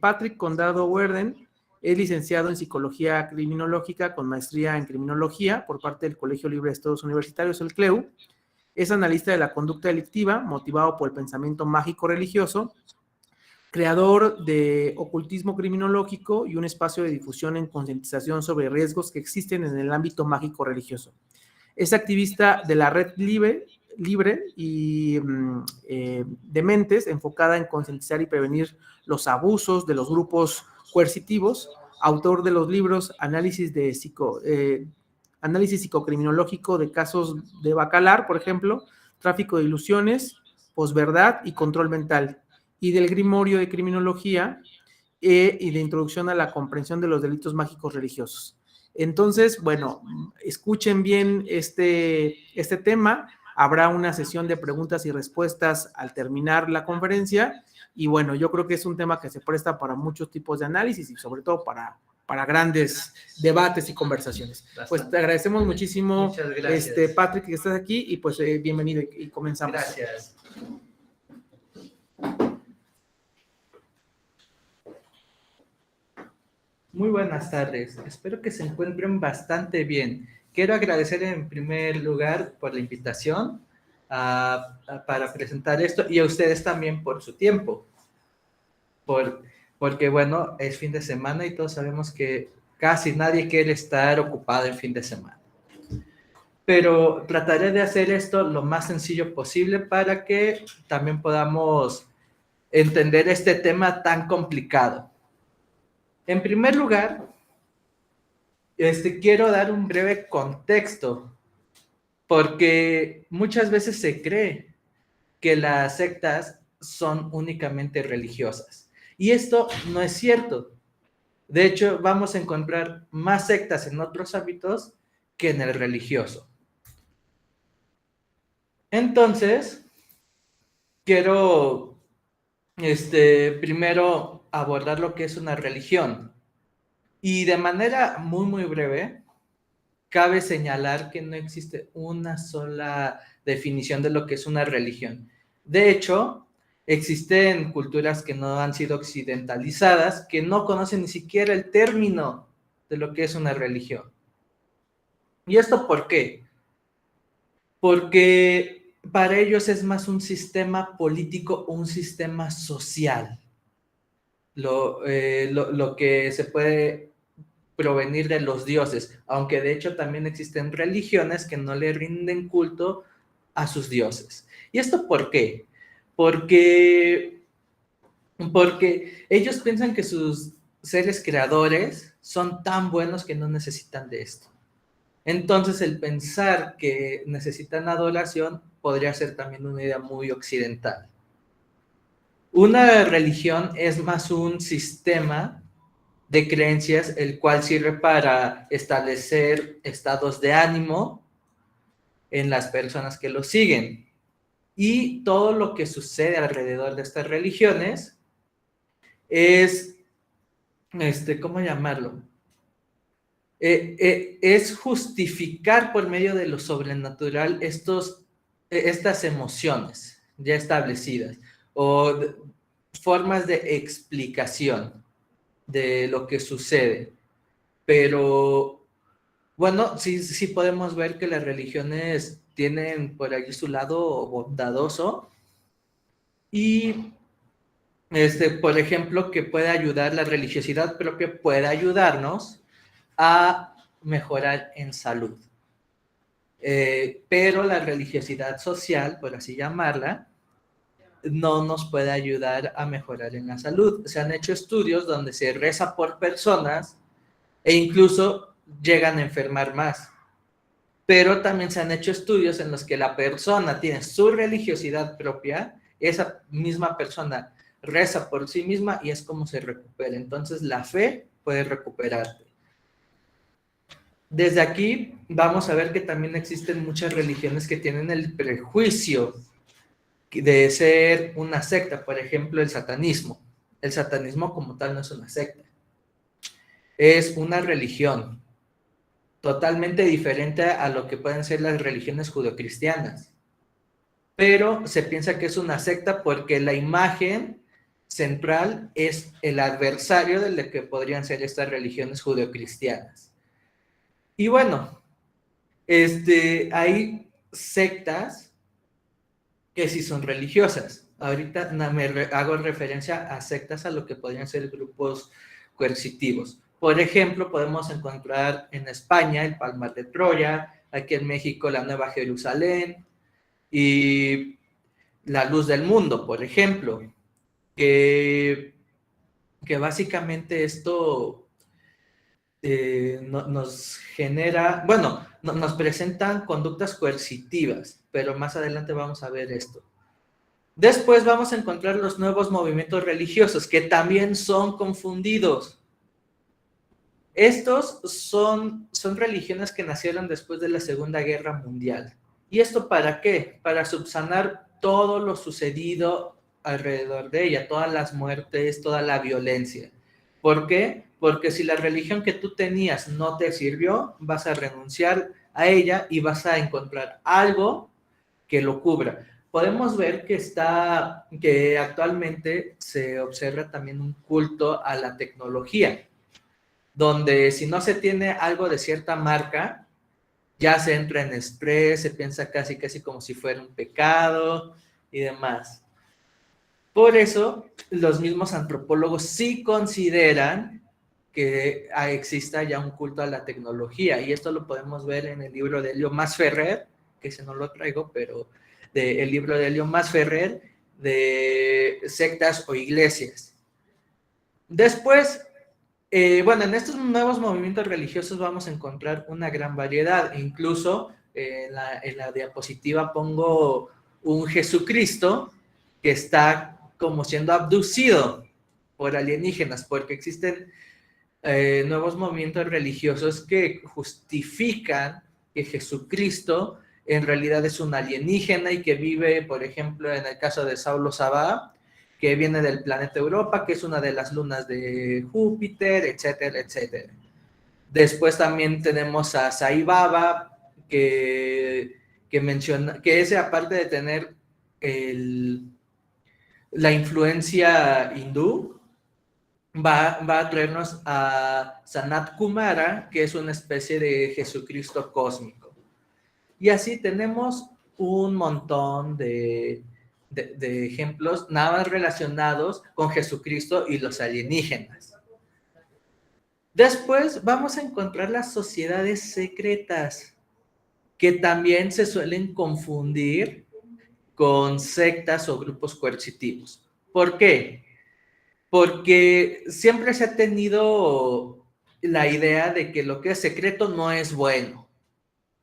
Patrick Condado Werden es licenciado en Psicología Criminológica con maestría en Criminología por parte del Colegio Libre de Estudios Universitarios, el CLEU. Es analista de la conducta delictiva, motivado por el pensamiento mágico religioso, creador de Ocultismo Criminológico y un espacio de difusión en concientización sobre riesgos que existen en el ámbito mágico religioso. Es activista de la Red Libre y de Mentes, enfocada en concientizar y prevenir los abusos de los grupos coercitivos, autor de los libros Análisis psicocriminológico de casos de Bacalar, por ejemplo, Tráfico de ilusiones, Posverdad y Control mental, y del Grimorio de Criminología y de Introducción a la comprensión de los delitos mágicos religiosos. Entonces, bueno, escuchen bien este tema. Habrá una sesión de preguntas y respuestas al terminar la conferencia. Y bueno, yo creo que es un tema que se presta para muchos tipos de análisis y sobre todo para grandes debates y conversaciones. Bastante. Pues te agradecemos muchísimo, Patrick, que estás aquí y pues bienvenido y comenzamos. Gracias. Muy buenas tardes, espero que se encuentren bastante bien. Quiero agradecer en primer lugar por la invitación para presentar esto y a ustedes también por su tiempo. Porque bueno, es fin de semana y todos sabemos que casi nadie quiere estar ocupado en fin de semana. Pero trataré de hacer esto lo más sencillo posible para que también podamos entender este tema tan complicado. En primer lugar, quiero dar un breve contexto, porque muchas veces se cree que las sectas son únicamente religiosas. Y esto no es cierto. De hecho, vamos a encontrar más sectas en otros ámbitos que en el religioso. Entonces, quiero primero abordar lo que es una religión. Y de manera muy, muy breve, cabe señalar que no existe una sola definición de lo que es una religión. De hecho, existen culturas que no han sido occidentalizadas, que no conocen ni siquiera el término de lo que es una religión. ¿Y esto por qué? Porque para ellos es más un sistema político o un sistema social. Lo que se puede provenir de los dioses, aunque de hecho también existen religiones que no le rinden culto a sus dioses. ¿Y esto por qué? Porque ellos piensan que sus seres creadores son tan buenos que no necesitan de esto. Entonces, el pensar que necesitan adoración podría ser también una idea muy occidental. Una religión es más un sistema de creencias, el cual sirve para establecer estados de ánimo en las personas que lo siguen. Y todo lo que sucede alrededor de estas religiones es, ¿cómo llamarlo? Es justificar por medio de lo sobrenatural estas emociones ya establecidas o formas de explicación de lo que sucede. Pero bueno, sí podemos ver que las religiones tienen por ahí su lado bondadoso y por ejemplo, que puede ayudar, la religiosidad propia puede ayudarnos a mejorar en salud. Pero la religiosidad social, por así llamarla, no nos puede ayudar a mejorar en la salud. Se han hecho estudios donde se reza por personas e incluso llegan a enfermar más. Pero también se han hecho estudios en los que la persona tiene su religiosidad propia, esa misma persona reza por sí misma y es como se recupera. Entonces la fe puede recuperarte. Desde aquí vamos a ver que también existen muchas religiones que tienen el prejuicio de ser una secta, por ejemplo, el satanismo. El satanismo como tal no es una secta, es una religión totalmente diferente a lo que pueden ser las religiones judeocristianas. Pero se piensa que es una secta porque la imagen central es el adversario de lo que podrían ser estas religiones judeocristianas. Y bueno, hay sectas que sí son religiosas. Ahorita hago referencia a sectas a lo que podrían ser grupos coercitivos. Por ejemplo, podemos encontrar en España el Palmar de Troya, aquí en México la Nueva Jerusalén y la Luz del Mundo, por ejemplo, que básicamente esto nos genera, bueno, nos presentan conductas coercitivas, pero más adelante vamos a ver esto. Después vamos a encontrar los nuevos movimientos religiosos, que también son confundidos. Estos son religiones que nacieron después de la Segunda Guerra Mundial. ¿Y esto para qué? Para subsanar todo lo sucedido alrededor de ella, todas las muertes, toda la violencia. ¿Por qué? Porque si la religión que tú tenías no te sirvió, vas a renunciar a ella y vas a encontrar algo que lo cubra. Podemos ver que actualmente se observa también un culto a la tecnología, donde si no se tiene algo de cierta marca, ya se entra en estrés, se piensa casi como si fuera un pecado y demás. Por eso, los mismos antropólogos sí consideran que exista ya un culto a la tecnología, y esto lo podemos ver en el libro de Elio Masferrer, que ese no lo traigo, pero el libro de Elio Masferrer, de sectas o iglesias. Después, bueno, en estos nuevos movimientos religiosos vamos a encontrar una gran variedad. Incluso en la diapositiva pongo un Jesucristo que está como siendo abducido por alienígenas, porque existen nuevos movimientos religiosos que justifican que Jesucristo en realidad es un alienígena y que vive, por ejemplo, en el caso de Saulo Sabá, que viene del planeta Europa, que es una de las lunas de Júpiter, etcétera, etcétera. Después también tenemos a Sai Baba, que menciona, que ese, aparte de tener la influencia hindú, va a traernos a Sanat Kumara, que es una especie de Jesucristo cósmico. Y así tenemos un montón de ejemplos nada más relacionados con Jesucristo y los alienígenas. Después vamos a encontrar las sociedades secretas, que también se suelen confundir con sectas o grupos coercitivos. ¿Por qué? Porque siempre se ha tenido la idea de que lo que es secreto no es bueno.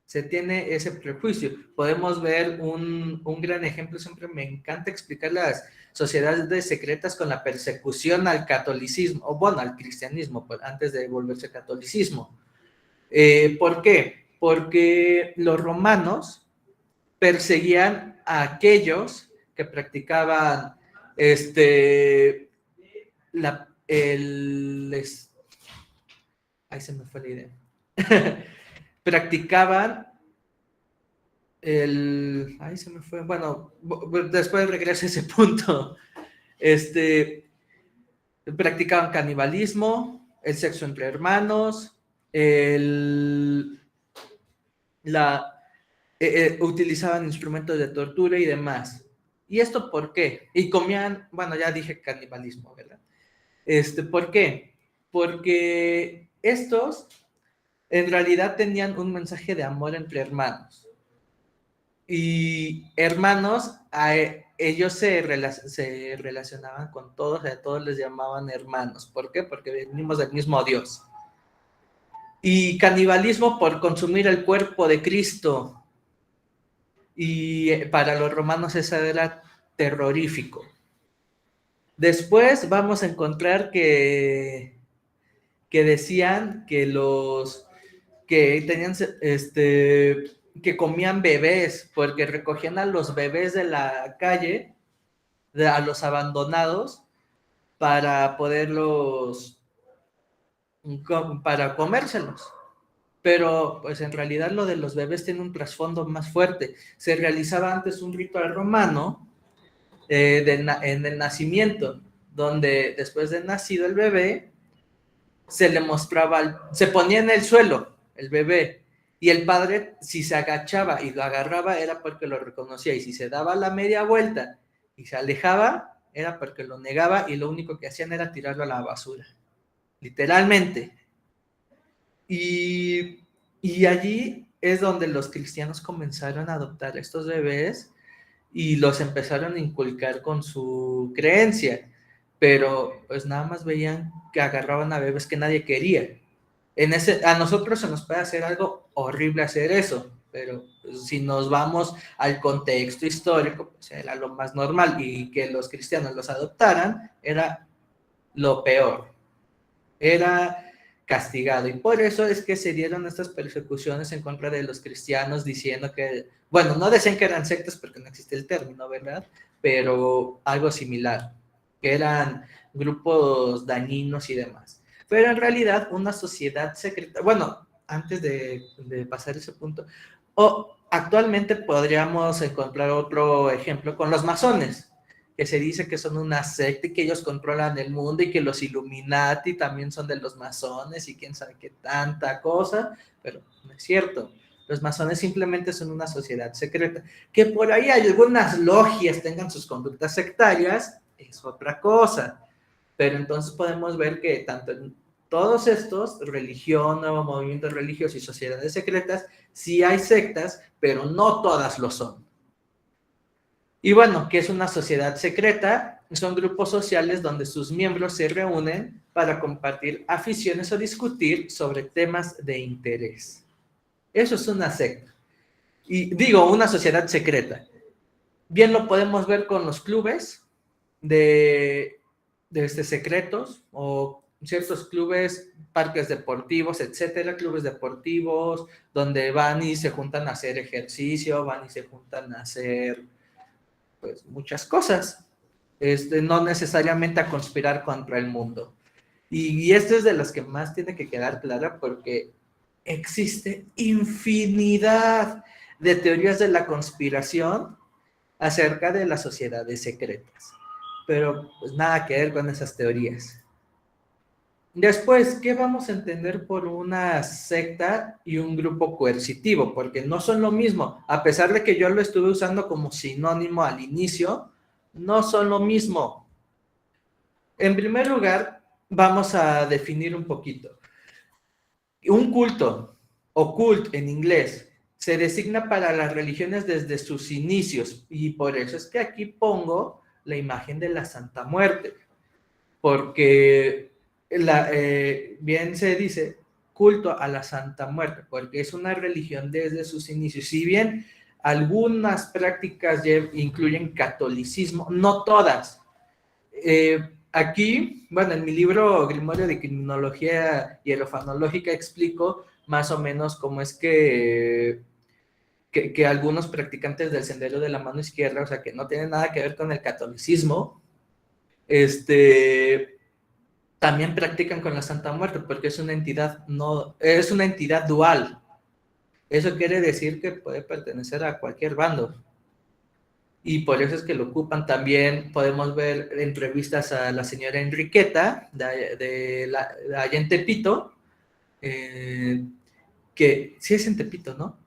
Se tiene ese prejuicio. Podemos ver un gran ejemplo, siempre me encanta explicar las sociedades secretas con la persecución al catolicismo, o bueno, al cristianismo, antes de volverse catolicismo. ¿Por qué? Porque los romanos perseguían a aquellos que practicaban ahí se me fue la idea. Practicaban ahí se me fue, bueno, después regreso a ese punto. Practicaban canibalismo, el sexo entre hermanos, utilizaban instrumentos de tortura y demás. ¿Y esto por qué? Y comían, bueno, ya dije canibalismo, ¿verdad? ¿Por qué? Porque estos en realidad tenían un mensaje de amor entre hermanos. Y hermanos, ellos se relacionaban con todos, a todos les llamaban hermanos. ¿Por qué? Porque venimos del mismo Dios. Y canibalismo por consumir el cuerpo de Cristo. Y para los romanos eso era terrorífico. Después vamos a encontrar que decían que tenían que comían bebés, porque recogían a los bebés de la calle, a los abandonados, para para comérselos. Pero pues en realidad lo de los bebés tiene un trasfondo más fuerte. Se realizaba antes un ritual romano en el nacimiento, donde después de nacido el bebé, se le mostraba, se ponía en el suelo el bebé, y el padre, si se agachaba y lo agarraba, era porque lo reconocía, y si se daba la media vuelta y se alejaba, era porque lo negaba, y lo único que hacían era tirarlo a la basura, literalmente. Y allí es donde los cristianos comenzaron a adoptar estos bebés y los empezaron a inculcar con su creencia, pero pues nada más veían que agarraban a bebés que nadie quería. A nosotros se nos puede hacer algo horrible hacer eso, pero pues, si nos vamos al contexto histórico, pues era lo más normal, y que los cristianos los adoptaran era lo peor, era castigado, y por eso es que se dieron estas persecuciones en contra de los cristianos, diciendo que, bueno, no decían que eran sectas porque no existe el término, ¿verdad? Pero algo similar, que eran grupos dañinos y demás. Pero en realidad una sociedad secreta, bueno, antes de pasar ese punto, actualmente podríamos encontrar otro ejemplo con los masones, que se dice que son una secta y que ellos controlan el mundo, y que los Illuminati también son de los masones y quién sabe qué tanta cosa, pero no es cierto. Los masones simplemente son una sociedad secreta. Que por ahí hay algunas logias tengan sus conductas sectarias, es otra cosa. Pero entonces podemos ver que tanto en todos estos, religión, nuevos movimientos religiosos y sociedades secretas, sí hay sectas, pero no todas lo son. Y bueno, ¿qué es una sociedad secreta? Son grupos sociales donde sus miembros se reúnen para compartir aficiones o discutir sobre temas de interés. Eso es una secta. Y digo, una sociedad secreta. Bien lo podemos ver con los clubes de secretos, o ciertos clubes, parques deportivos, etcétera, clubes deportivos, donde van y se juntan a hacer ejercicio, van y se juntan a hacer pues muchas cosas, no necesariamente a conspirar contra el mundo. Y esto es de las que más tiene que quedar clara, porque existe infinidad de teorías de la conspiración acerca de las sociedades secretas, pero pues nada que ver con esas teorías. Después, ¿qué vamos a entender por una secta y un grupo coercitivo? Porque no son lo mismo. A pesar de que yo lo estuve usando como sinónimo al inicio, no son lo mismo. En primer lugar, vamos a definir un poquito. Un culto, o cult en inglés, se designa para las religiones desde sus inicios, y por eso es que aquí pongo la imagen de la Santa Muerte, porque bien se dice culto a la Santa Muerte, porque es una religión desde sus inicios. Si bien algunas prácticas incluyen catolicismo, no todas. Aquí, bueno, en mi libro Grimorio de Criminología Hierofanológica explico más o menos cómo es que algunos practicantes del Sendero de la Mano Izquierda, o sea, que no tienen nada que ver con el catolicismo, también practican con la Santa Muerte, porque es una entidad dual. Eso quiere decir que puede pertenecer a cualquier bando, y por eso es que lo ocupan. También podemos ver entrevistas a la señora Enriqueta, de allá en Tepito, que sí es en Tepito, ¿no?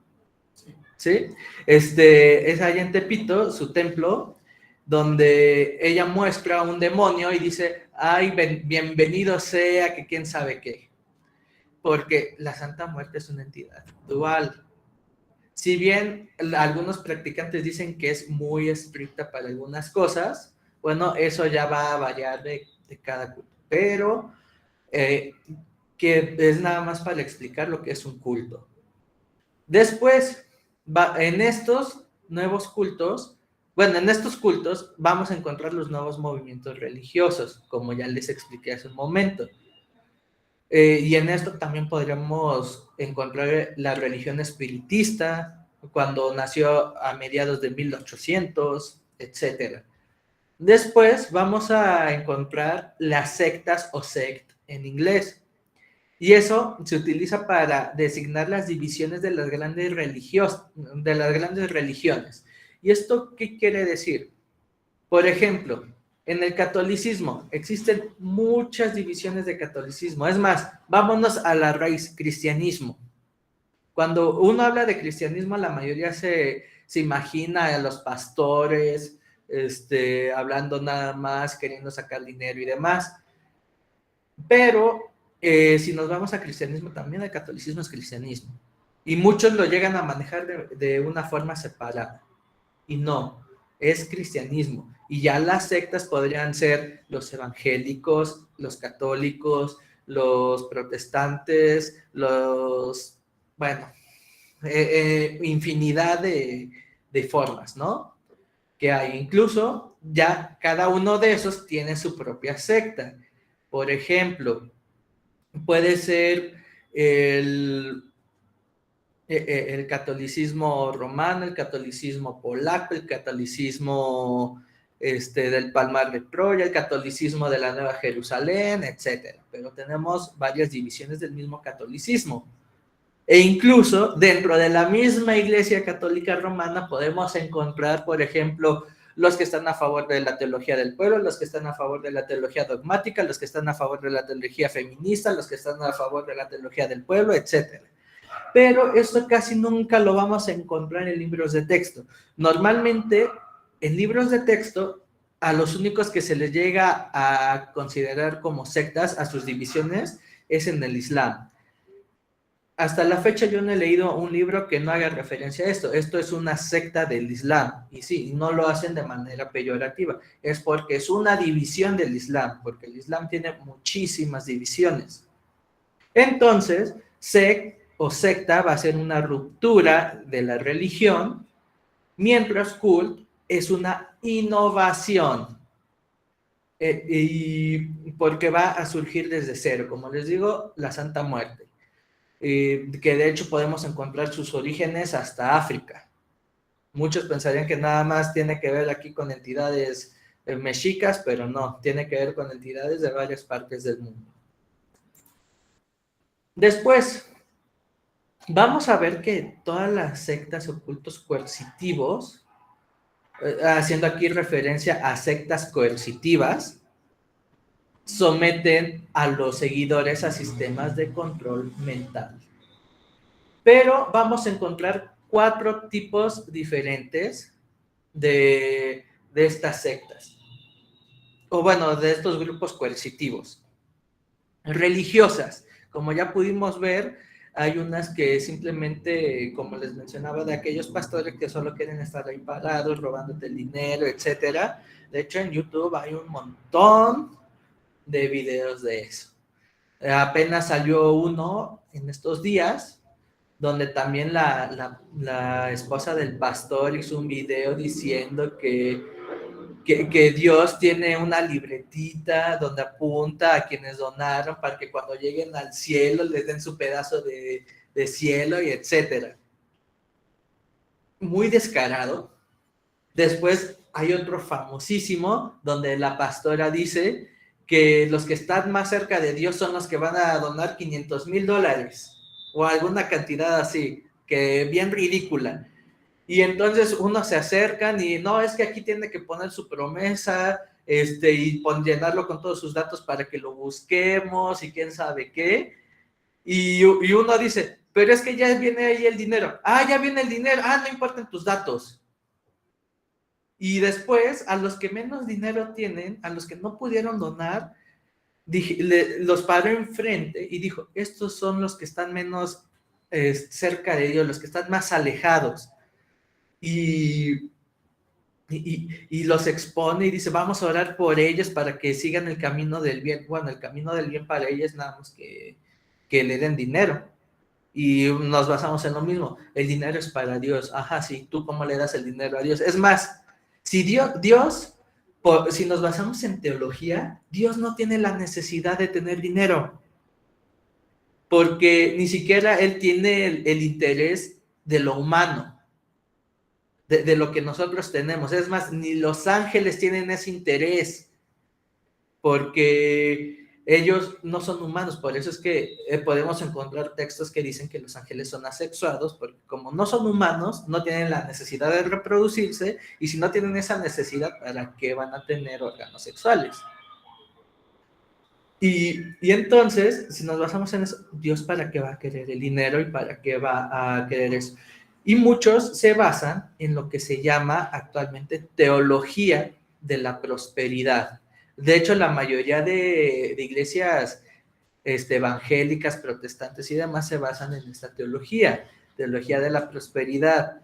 Sí. Es allá en Tepito, su templo, donde ella muestra a un demonio y dice, ay, bienvenido sea, que quién sabe qué. Porque la Santa Muerte es una entidad dual. Si bien algunos practicantes dicen que es muy estricta para algunas cosas, bueno, eso ya va a variar de cada culto. Pero que es nada más para explicar lo que es un culto. Después, en estos nuevos cultos, bueno, en estos cultos vamos a encontrar los nuevos movimientos religiosos, como ya les expliqué hace un momento. Y en esto también podríamos encontrar la religión espiritista, cuando nació a mediados de 1800, etc. Después vamos a encontrar las sectas o sect en inglés. Y eso se utiliza para designar las divisiones de las grandes religiones. ¿Y esto qué quiere decir? Por ejemplo, En el catolicismo existen muchas divisiones de catolicismo. Es más, vámonos a la raíz, cristianismo. Cuando uno habla de cristianismo, la mayoría se imagina a los pastores, hablando nada más, queriendo sacar dinero y demás. Pero si nos vamos a cristianismo, también el catolicismo es cristianismo. Y muchos lo llegan a manejar de una forma separada. Y no, es cristianismo. Y ya las sectas podrían ser los evangélicos, los católicos, los protestantes, bueno, infinidad de formas, ¿no? Que hay. Incluso ya cada uno de esos tiene su propia secta. Por ejemplo, puede ser el catolicismo romano, el catolicismo polaco, el catolicismo del Palmar de Troya, el catolicismo de la Nueva Jerusalén, etcétera. Pero tenemos varias divisiones del mismo catolicismo. E incluso dentro de la misma Iglesia Católica Romana podemos encontrar, por ejemplo, los que están a favor de la teología del pueblo, los que están a favor de la teología dogmática, los que están a favor de la teología feminista, los que están a favor de la teología del pueblo, etcétera. Pero esto casi nunca lo vamos a encontrar en libros de texto. Normalmente, en libros de texto, a los únicos que se les llega a considerar como sectas, a sus divisiones, es en el Islam. Hasta la fecha yo no he leído un libro que no haga referencia a esto. Esto es una secta del Islam. Y sí, no lo hacen de manera peyorativa. Es porque es una división del Islam, porque el Islam tiene muchísimas divisiones. Entonces, secta va a ser una ruptura de la religión, mientras cult es una innovación. Y porque va a surgir desde cero, como les digo, la Santa Muerte. Que de hecho podemos encontrar sus orígenes hasta África. Muchos pensarían que nada más tiene que ver aquí con entidades mexicas, pero no, tiene que ver con entidades de varias partes del mundo. Después, vamos a ver que todas las sectas o cultos coercitivos, haciendo aquí referencia a sectas coercitivas, someten a los seguidores a sistemas de control mental. Pero vamos a encontrar 4 tipos diferentes de estas sectas, o bueno, de estos grupos coercitivos. Religiosas, como ya pudimos ver, hay unas que simplemente, como les mencionaba, de aquellos pastores que solo quieren estar ahí parados, robándote el dinero, etcétera. De hecho, en YouTube hay un montón de videos de eso. Apenas salió uno en estos días, donde también la esposa del pastor hizo un video diciendo que Dios tiene una libretita donde apunta a quienes donaron para que cuando lleguen al cielo les den su pedazo de cielo y etcétera. Muy descarado. Después hay otro famosísimo donde la pastora dice que los que están más cerca de Dios son los que van a donar $500,000 o alguna cantidad así, que bien ridícula. Y entonces uno se acercan y no, es que aquí tiene que poner su promesa y llenarlo con todos sus datos para que lo busquemos y quién sabe qué. Y uno dice, pero es que ya viene ahí el dinero. Ah, ya viene el dinero. Ah, no importan tus datos. Y después, a los que menos dinero tienen, a los que no pudieron donar, los paró enfrente y dijo, estos son los que están menos cerca de Dios, los que están más alejados. Y los expone y dice, vamos a orar por ellos para que sigan el camino del bien. Bueno, el camino del bien para ellos nada más que le den dinero. Y nos basamos en lo mismo, el dinero es para Dios. Ajá, sí, ¿tú cómo le das el dinero a Dios? Es más, si si nos basamos en teología, Dios no tiene la necesidad de tener dinero, porque ni siquiera Él tiene el interés de lo humano, de lo que nosotros tenemos. Es más, ni los ángeles tienen ese interés, porque ellos no son humanos, por eso es que podemos encontrar textos que dicen que los ángeles son asexuados, porque como no son humanos, no tienen la necesidad de reproducirse, y si no tienen esa necesidad, ¿para qué van a tener órganos sexuales? Y entonces, si nos basamos en eso, Dios para qué va a querer el dinero y para qué va a querer eso. Y muchos se basan en lo que se llama actualmente teología de la prosperidad. De hecho, la mayoría de iglesias evangélicas, protestantes y demás se basan en esta teología de la prosperidad.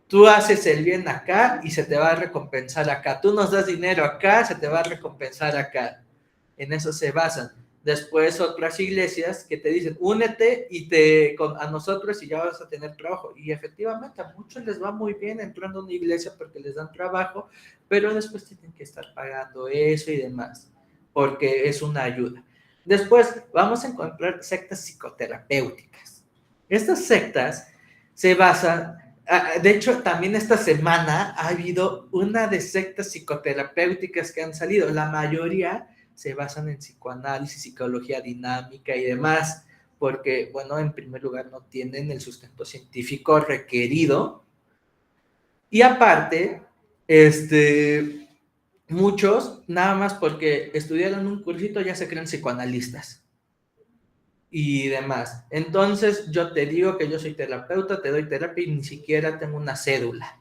Tú haces el bien acá y se te va a recompensar acá. Tú nos das dinero acá, se te va a recompensar acá. En eso se basan. Después otras iglesias que te dicen, únete a nosotros y ya vas a tener trabajo. Y efectivamente a muchos les va muy bien entrando a una iglesia porque les dan trabajo, pero después tienen que estar pagando eso y demás, porque es una ayuda. Después vamos a encontrar sectas psicoterapéuticas. Estas sectas se basan, de hecho también esta semana ha habido una de sectas psicoterapéuticas que han salido, la mayoría se basan en psicoanálisis, psicología dinámica y demás, porque, bueno, en primer lugar no tienen el sustento científico requerido, y aparte, muchos, nada más porque estudiaron un cursito, ya se creen psicoanalistas y demás. Entonces, yo te digo que yo soy terapeuta, te doy terapia y ni siquiera tengo una cédula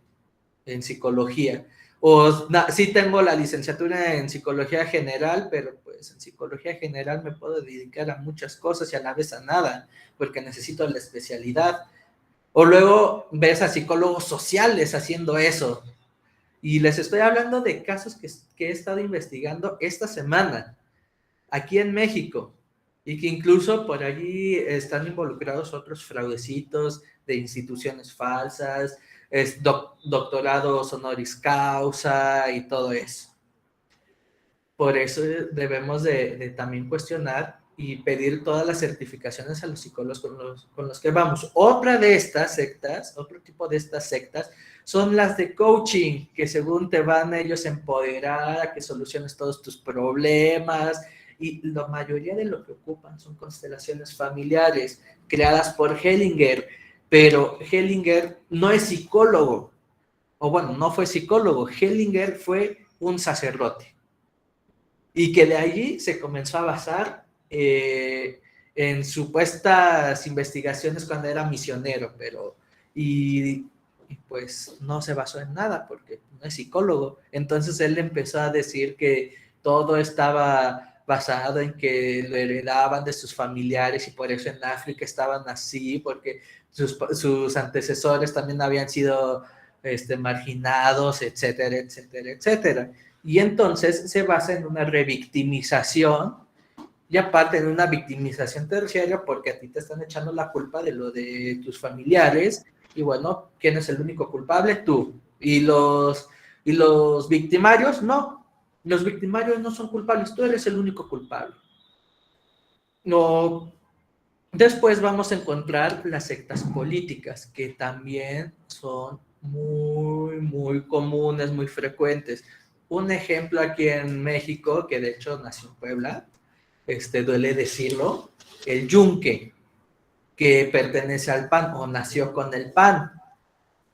en psicología. O sí tengo la licenciatura en psicología general, pero pues en psicología general me puedo dedicar a muchas cosas y a la vez a nada, porque necesito la especialidad. O luego ves a psicólogos sociales haciendo eso. Y les estoy hablando de casos que he estado investigando esta semana, aquí en México, y que incluso por allí están involucrados otros fraudecitos de instituciones falsas, doctorados honoris causa y todo eso. Por eso debemos de también cuestionar y pedir todas las certificaciones a los psicólogos con los que vamos. Otra de estas sectas, otro tipo de estas sectas, son las de coaching, que según te van ellos a empoderar, a que soluciones todos tus problemas, y la mayoría de lo que ocupan son constelaciones familiares creadas por Hellinger, pero Hellinger no es psicólogo, o bueno, no fue psicólogo, Hellinger fue un sacerdote, y que de allí se comenzó a basar en supuestas investigaciones cuando era misionero, y pues no se basó en nada porque no es psicólogo. Entonces él empezó a decir que todo estaba basado en que lo heredaban de sus familiares y por eso en África estaban así, porque sus antecesores también habían sido marginados, etcétera, etcétera, etcétera. Y entonces se basa en una revictimización y aparte en una victimización terciaria porque a ti te están echando la culpa de lo de tus familiares y bueno, ¿quién es el único culpable? Tú. Y los victimarios, no. Los victimarios no son culpables, tú eres el único culpable. No. Después vamos a encontrar las sectas políticas, que también son muy, muy comunes, muy frecuentes. Un ejemplo aquí en México, que de hecho nació en Puebla, duele decirlo, el Yunque, que pertenece al PAN o nació con el PAN,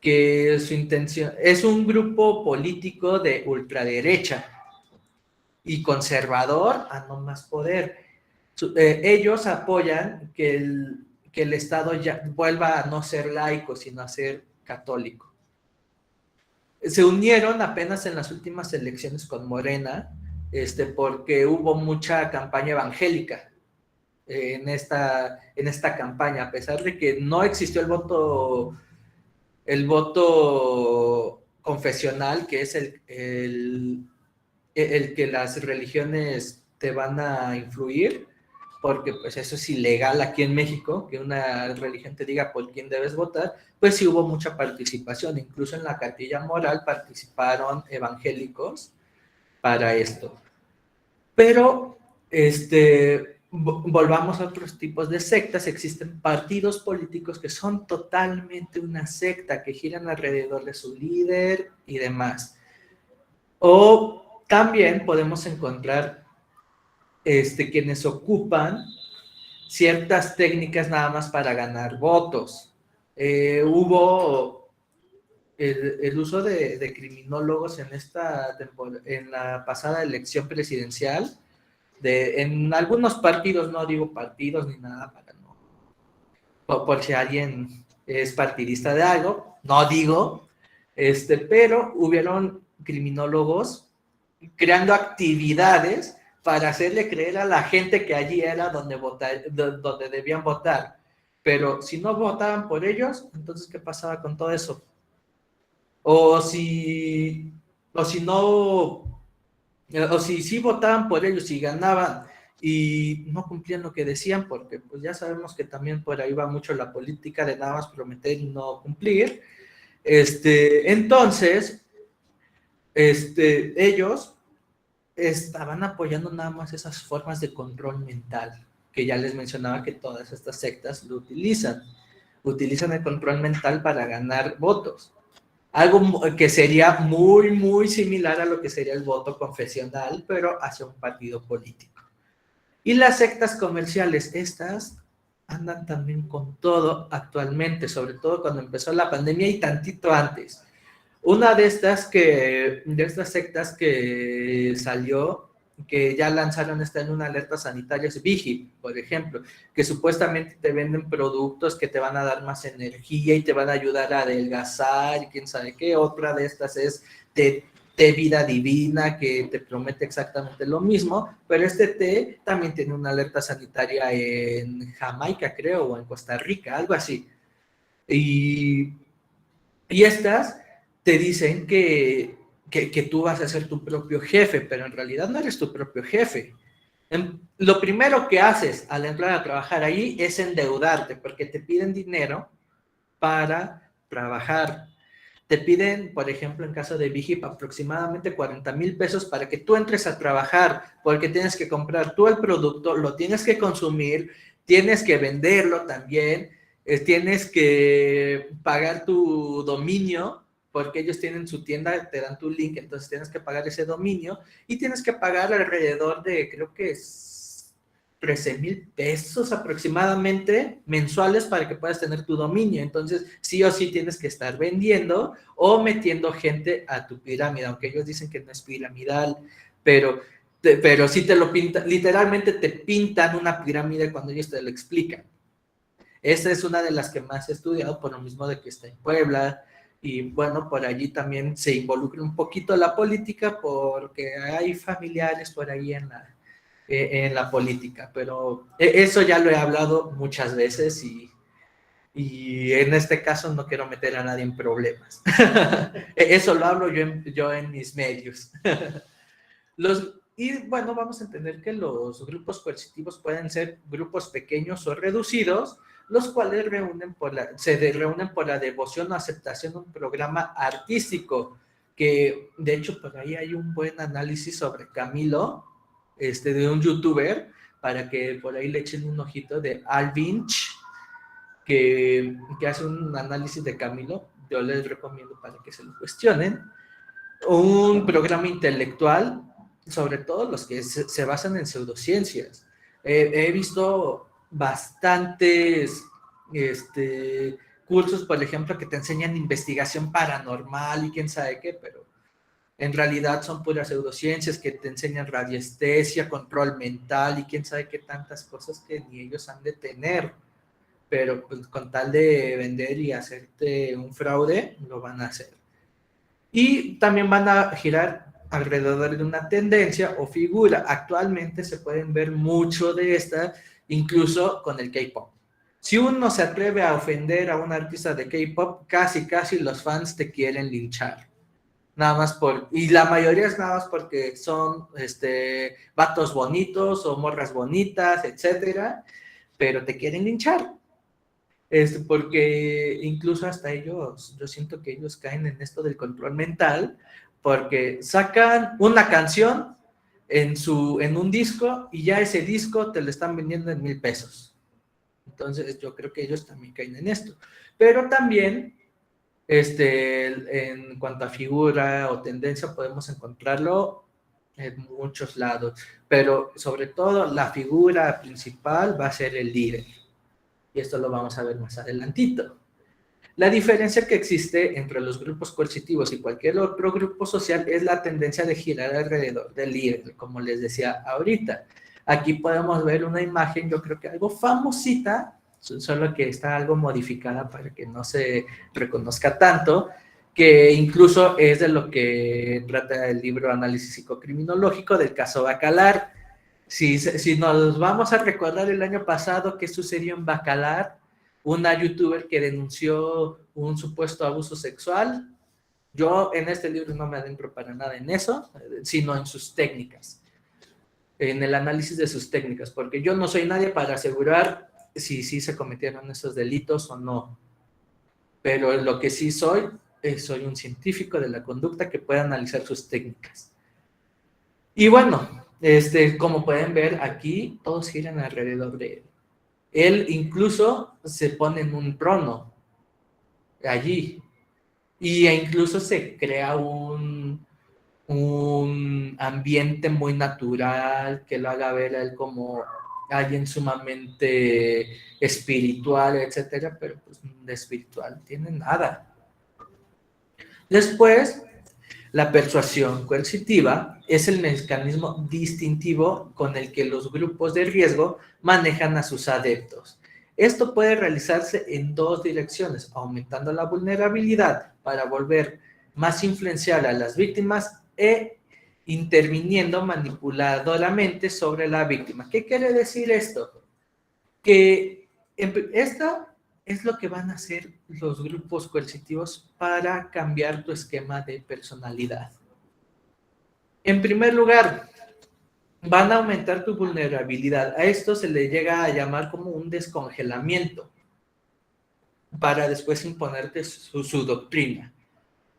que su intención es un grupo político de ultraderecha y conservador a no más poder. Ellos apoyan que el Estado ya vuelva a no ser laico, sino a ser católico. Se unieron apenas en las últimas elecciones con Morena, porque hubo mucha campaña evangélica en esta campaña, a pesar de que no existió el voto confesional, que es el que las religiones te van a influir, porque pues eso es ilegal aquí en México, que una religión te diga por quién debes votar, pues sí hubo mucha participación, incluso en la cartilla moral participaron evangélicos para esto. Pero, volvamos a otros tipos de sectas, existen partidos políticos que son totalmente una secta, que giran alrededor de su líder y demás. O también podemos encontrar quienes ocupan ciertas técnicas nada más para ganar votos. Hubo el uso de criminólogos en la pasada elección presidencial, en algunos partidos, no digo partidos ni nada para no, por si alguien es partidista de algo, no digo, pero hubieron criminólogos creando actividades para hacerle creer a la gente que allí era donde debían votar. Pero si no votaban por ellos, entonces, ¿qué pasaba con todo eso? O si no, o si sí votaban por ellos y ganaban y no cumplían lo que decían, porque pues ya sabemos que también por ahí va mucho la política de nada más prometer y no cumplir. Entonces, ellos estaban apoyando nada más esas formas de control mental, que ya les mencionaba que todas estas sectas lo utilizan. Utilizan el control mental para ganar votos. Algo que sería muy, muy similar a lo que sería el voto confesional, pero hacia un partido político. Y las sectas comerciales, estas andan también con todo actualmente, sobre todo cuando empezó la pandemia y tantito antes. Una de estas sectas que salió, que ya lanzaron en una alerta sanitaria, es Vigi, por ejemplo, que supuestamente te venden productos que te van a dar más energía y te van a ayudar a adelgazar y quién sabe qué. Otra de estas es té vida divina, que te promete exactamente lo mismo, pero este té también tiene una alerta sanitaria en Jamaica, creo, o en Costa Rica, algo así. Y estas te dicen que tú vas a ser tu propio jefe, pero en realidad no eres tu propio jefe. Lo primero que haces al entrar a trabajar ahí es endeudarte, porque te piden dinero para trabajar. Te piden, por ejemplo, en caso de Vigip, aproximadamente 40,000 pesos para que tú entres a trabajar, porque tienes que comprar tú el producto, lo tienes que consumir, tienes que venderlo también, tienes que pagar tu dominio, porque ellos tienen su tienda, te dan tu link, entonces tienes que pagar ese dominio y tienes que pagar alrededor de, creo que es 13,000 pesos aproximadamente mensuales para que puedas tener tu dominio. Entonces, sí o sí tienes que estar vendiendo o metiendo gente a tu pirámide, aunque ellos dicen que no es piramidal, pero sí te lo pintan, literalmente te pintan una pirámide cuando ellos te lo explican. Esta es una de las que más he estudiado, por lo mismo de que está en Puebla, y bueno, por allí también se involucra un poquito la política, porque hay familiares por ahí en la política, pero eso ya lo he hablado muchas veces y en este caso no quiero meter a nadie en problemas. Eso lo hablo yo en mis medios. Y bueno, vamos a entender que los grupos coercitivos pueden ser grupos pequeños o reducidos, los cuales se reúnen por la devoción o aceptación de un programa artístico, que de hecho por ahí hay un buen análisis sobre Camilo, de un youtuber, para que por ahí le echen un ojito, de Alvinch, que hace un análisis de Camilo. Yo les recomiendo para que se lo cuestionen. Un programa intelectual, sobre todo los que se basan en pseudociencias. He visto bastantes cursos, por ejemplo, que te enseñan investigación paranormal y quién sabe qué, pero en realidad son puras pseudociencias que te enseñan radiestesia, control mental y quién sabe qué tantas cosas que ni ellos han de tener, pero pues, con tal de vender y hacerte un fraude, lo van a hacer. Y también van a girar alrededor de una tendencia o figura. Actualmente se pueden ver mucho de esta, incluso con el K-pop. Si uno se atreve a ofender a un artista de K-pop, casi los fans te quieren linchar. Nada más y la mayoría es nada más porque son vatos bonitos o morras bonitas, etcétera, pero te quieren linchar. Porque incluso hasta ellos, yo siento que ellos caen en esto del control mental, porque sacan una canción en un disco y ya ese disco te lo están vendiendo en 1,000 pesos. Entonces yo creo que ellos también caen en esto. Pero también, en cuanto a figura o tendencia, podemos encontrarlo en muchos lados, pero sobre todo la figura principal va a ser el líder. Y esto lo vamos a ver más adelantito. La diferencia que existe entre los grupos coercitivos y cualquier otro grupo social es la tendencia de girar alrededor del líder, como les decía ahorita. Aquí podemos ver una imagen, yo creo que algo famosita, solo que está algo modificada para que no se reconozca tanto, que incluso es de lo que trata el libro Análisis Psicocriminológico del caso Bacalar. Si nos vamos a recordar el año pasado qué sucedió en Bacalar, una youtuber que denunció un supuesto abuso sexual. Yo en este libro no me adentro para nada en eso, sino en sus técnicas, en el análisis de sus técnicas, porque yo no soy nadie para asegurar si se cometieron esos delitos o no. Pero lo que sí soy un científico de la conducta que puede analizar sus técnicas. Y bueno, como pueden ver aquí, todos giran alrededor de él. Él incluso se pone en un trono allí. Y incluso se crea un ambiente muy natural que lo haga ver a él como alguien sumamente espiritual, etcétera, pero pues de espiritual no tiene nada. Después, la persuasión coercitiva es el mecanismo distintivo con el que los grupos de riesgo manejan a sus adeptos. Esto puede realizarse en dos direcciones, aumentando la vulnerabilidad para volver más influencial a las víctimas e interviniendo manipuladoramente sobre la víctima. ¿Qué quiere decir esto? Que esto es lo que van a hacer los grupos coercitivos para cambiar tu esquema de personalidad. En primer lugar, van a aumentar tu vulnerabilidad. A esto se le llega a llamar como un descongelamiento para después imponerte su doctrina.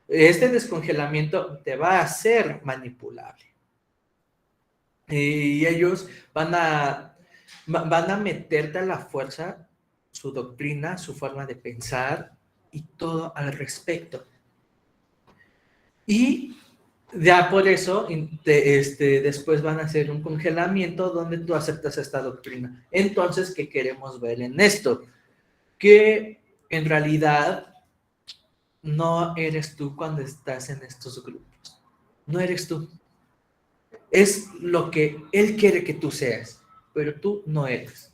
Este descongelamiento te va a hacer manipulable. Y ellos van a meterte a la fuerza su doctrina, su forma de pensar y todo al respecto. Y ya por eso después van a hacer un congelamiento donde tú aceptas esta doctrina. Entonces, ¿qué queremos ver en esto? Que en realidad no eres tú cuando estás en estos grupos. No eres tú. Es lo que él quiere que tú seas, pero tú no eres.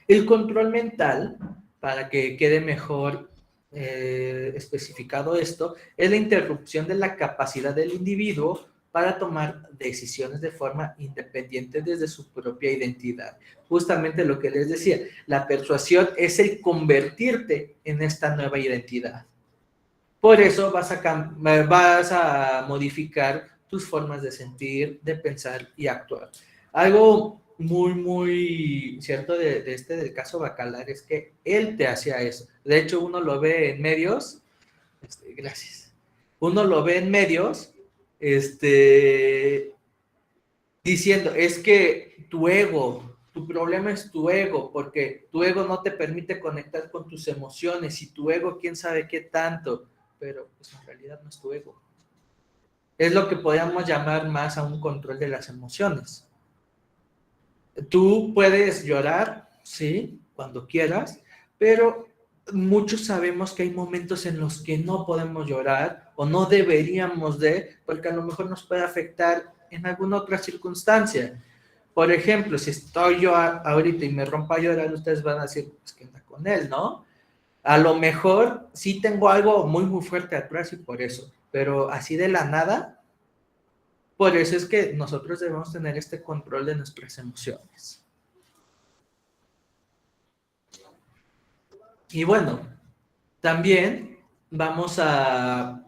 El control mental, para que quede mejor especificado esto, es la interrupción de la capacidad del individuo para tomar decisiones de forma independiente desde su propia identidad. Justamente lo que les decía, la persuasión es el convertirte en esta nueva identidad. Por eso vas a modificar tus formas de sentir, de pensar y actuar. Algo muy, muy cierto del caso Bacalar es que él te hacía eso. De hecho, uno lo ve en medios, gracias. Uno lo ve en medios, diciendo, es que tu ego, tu problema es tu ego, porque tu ego no te permite conectar con tus emociones y tu ego, quién sabe qué tanto, pero pues en realidad no es tu ego. Es lo que podríamos llamar más a un control de las emociones. Tú puedes llorar, sí, cuando quieras, pero muchos sabemos que hay momentos en los que no podemos llorar o no deberíamos porque a lo mejor nos puede afectar en alguna otra circunstancia. Por ejemplo, si estoy yo ahorita y me rompo a llorar, ustedes van a decir, pues, ¿qué onda con él, no? A lo mejor sí tengo algo muy, muy fuerte atrás y por eso, pero así de la nada, por eso es que nosotros debemos tener este control de nuestras emociones. Y bueno, también vamos a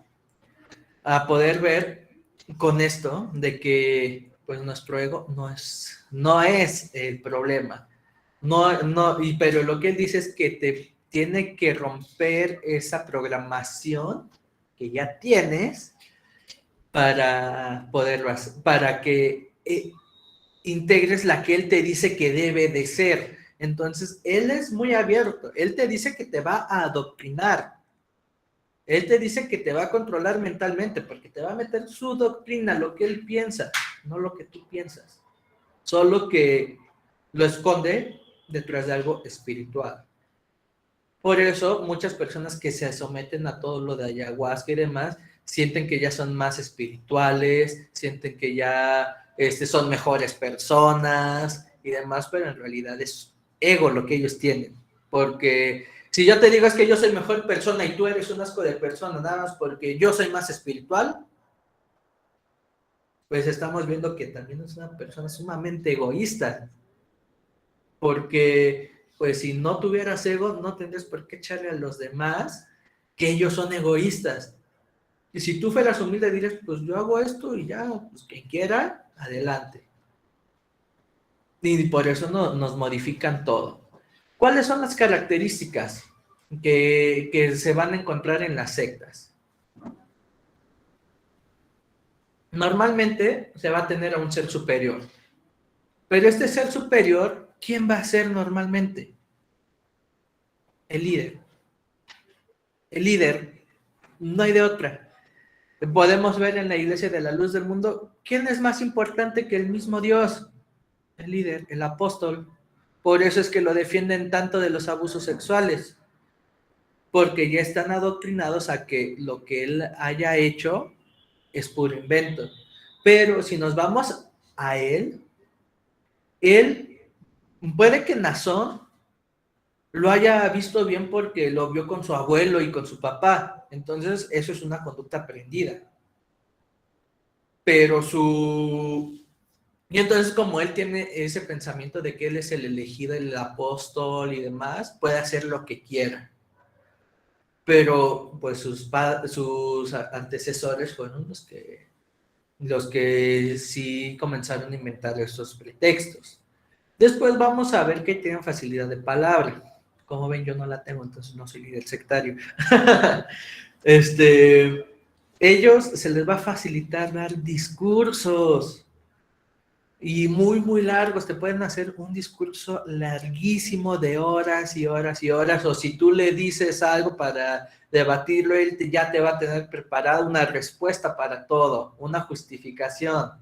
poder ver con esto de que pues nuestro ego no es el problema. Pero lo que él dice es que te tiene que romper esa programación que ya tienes para poderlo hacer, para que integres la que él te dice que debe de ser. Entonces, él es muy abierto. Él te dice que te va a adoctrinar. Él te dice que te va a controlar mentalmente porque te va a meter su doctrina, lo que él piensa. no lo que tú piensas, solo que lo esconde detrás de algo espiritual. Por eso muchas personas que se someten a todo lo de ayahuasca y demás, sienten que ya son más espirituales, sienten que ya son mejores personas y demás, pero en realidad es ego lo que ellos tienen. Porque si yo te digo es que yo soy mejor persona y tú eres un asco de persona, nada más porque yo soy más espiritual, pues estamos viendo que también es una persona sumamente egoísta. Porque pues si no tuvieras ego, no tendrías por qué echarle a los demás que ellos son egoístas. Y si tú fueras humilde, dirías, pues yo hago esto y ya, pues quien quiera, adelante. Y por eso nos modifican todo. ¿Cuáles son las características que se van a encontrar en las sectas? Normalmente se va a tener a un ser superior. Pero este ser superior, ¿quién va a ser normalmente? El líder. El líder, no hay de otra. Podemos ver en la Iglesia de la Luz del Mundo, ¿quién es más importante que el mismo Dios? El líder, el apóstol. Por eso es que lo defienden tanto de los abusos sexuales, porque ya están adoctrinados a que lo que él haya hecho es puro invento. Pero si nos vamos a él puede que Nazón lo haya visto bien porque lo vio con su abuelo y con su papá. Entonces, eso es una conducta aprendida. Pero y entonces, como él tiene ese pensamiento de que él es el elegido, el apóstol y demás, puede hacer lo que quiera. Pero, pues, sus antecesores fueron los que sí comenzaron a inventar estos pretextos. Después vamos a ver que tienen facilidad de palabra. Como ven, yo no la tengo, entonces no soy líder sectario. Ellos se les va a facilitar dar discursos y muy, muy largos. Te pueden hacer un discurso larguísimo de horas y horas y horas, o si tú le dices algo para debatirlo, él ya te va a tener preparada una respuesta para todo, una justificación.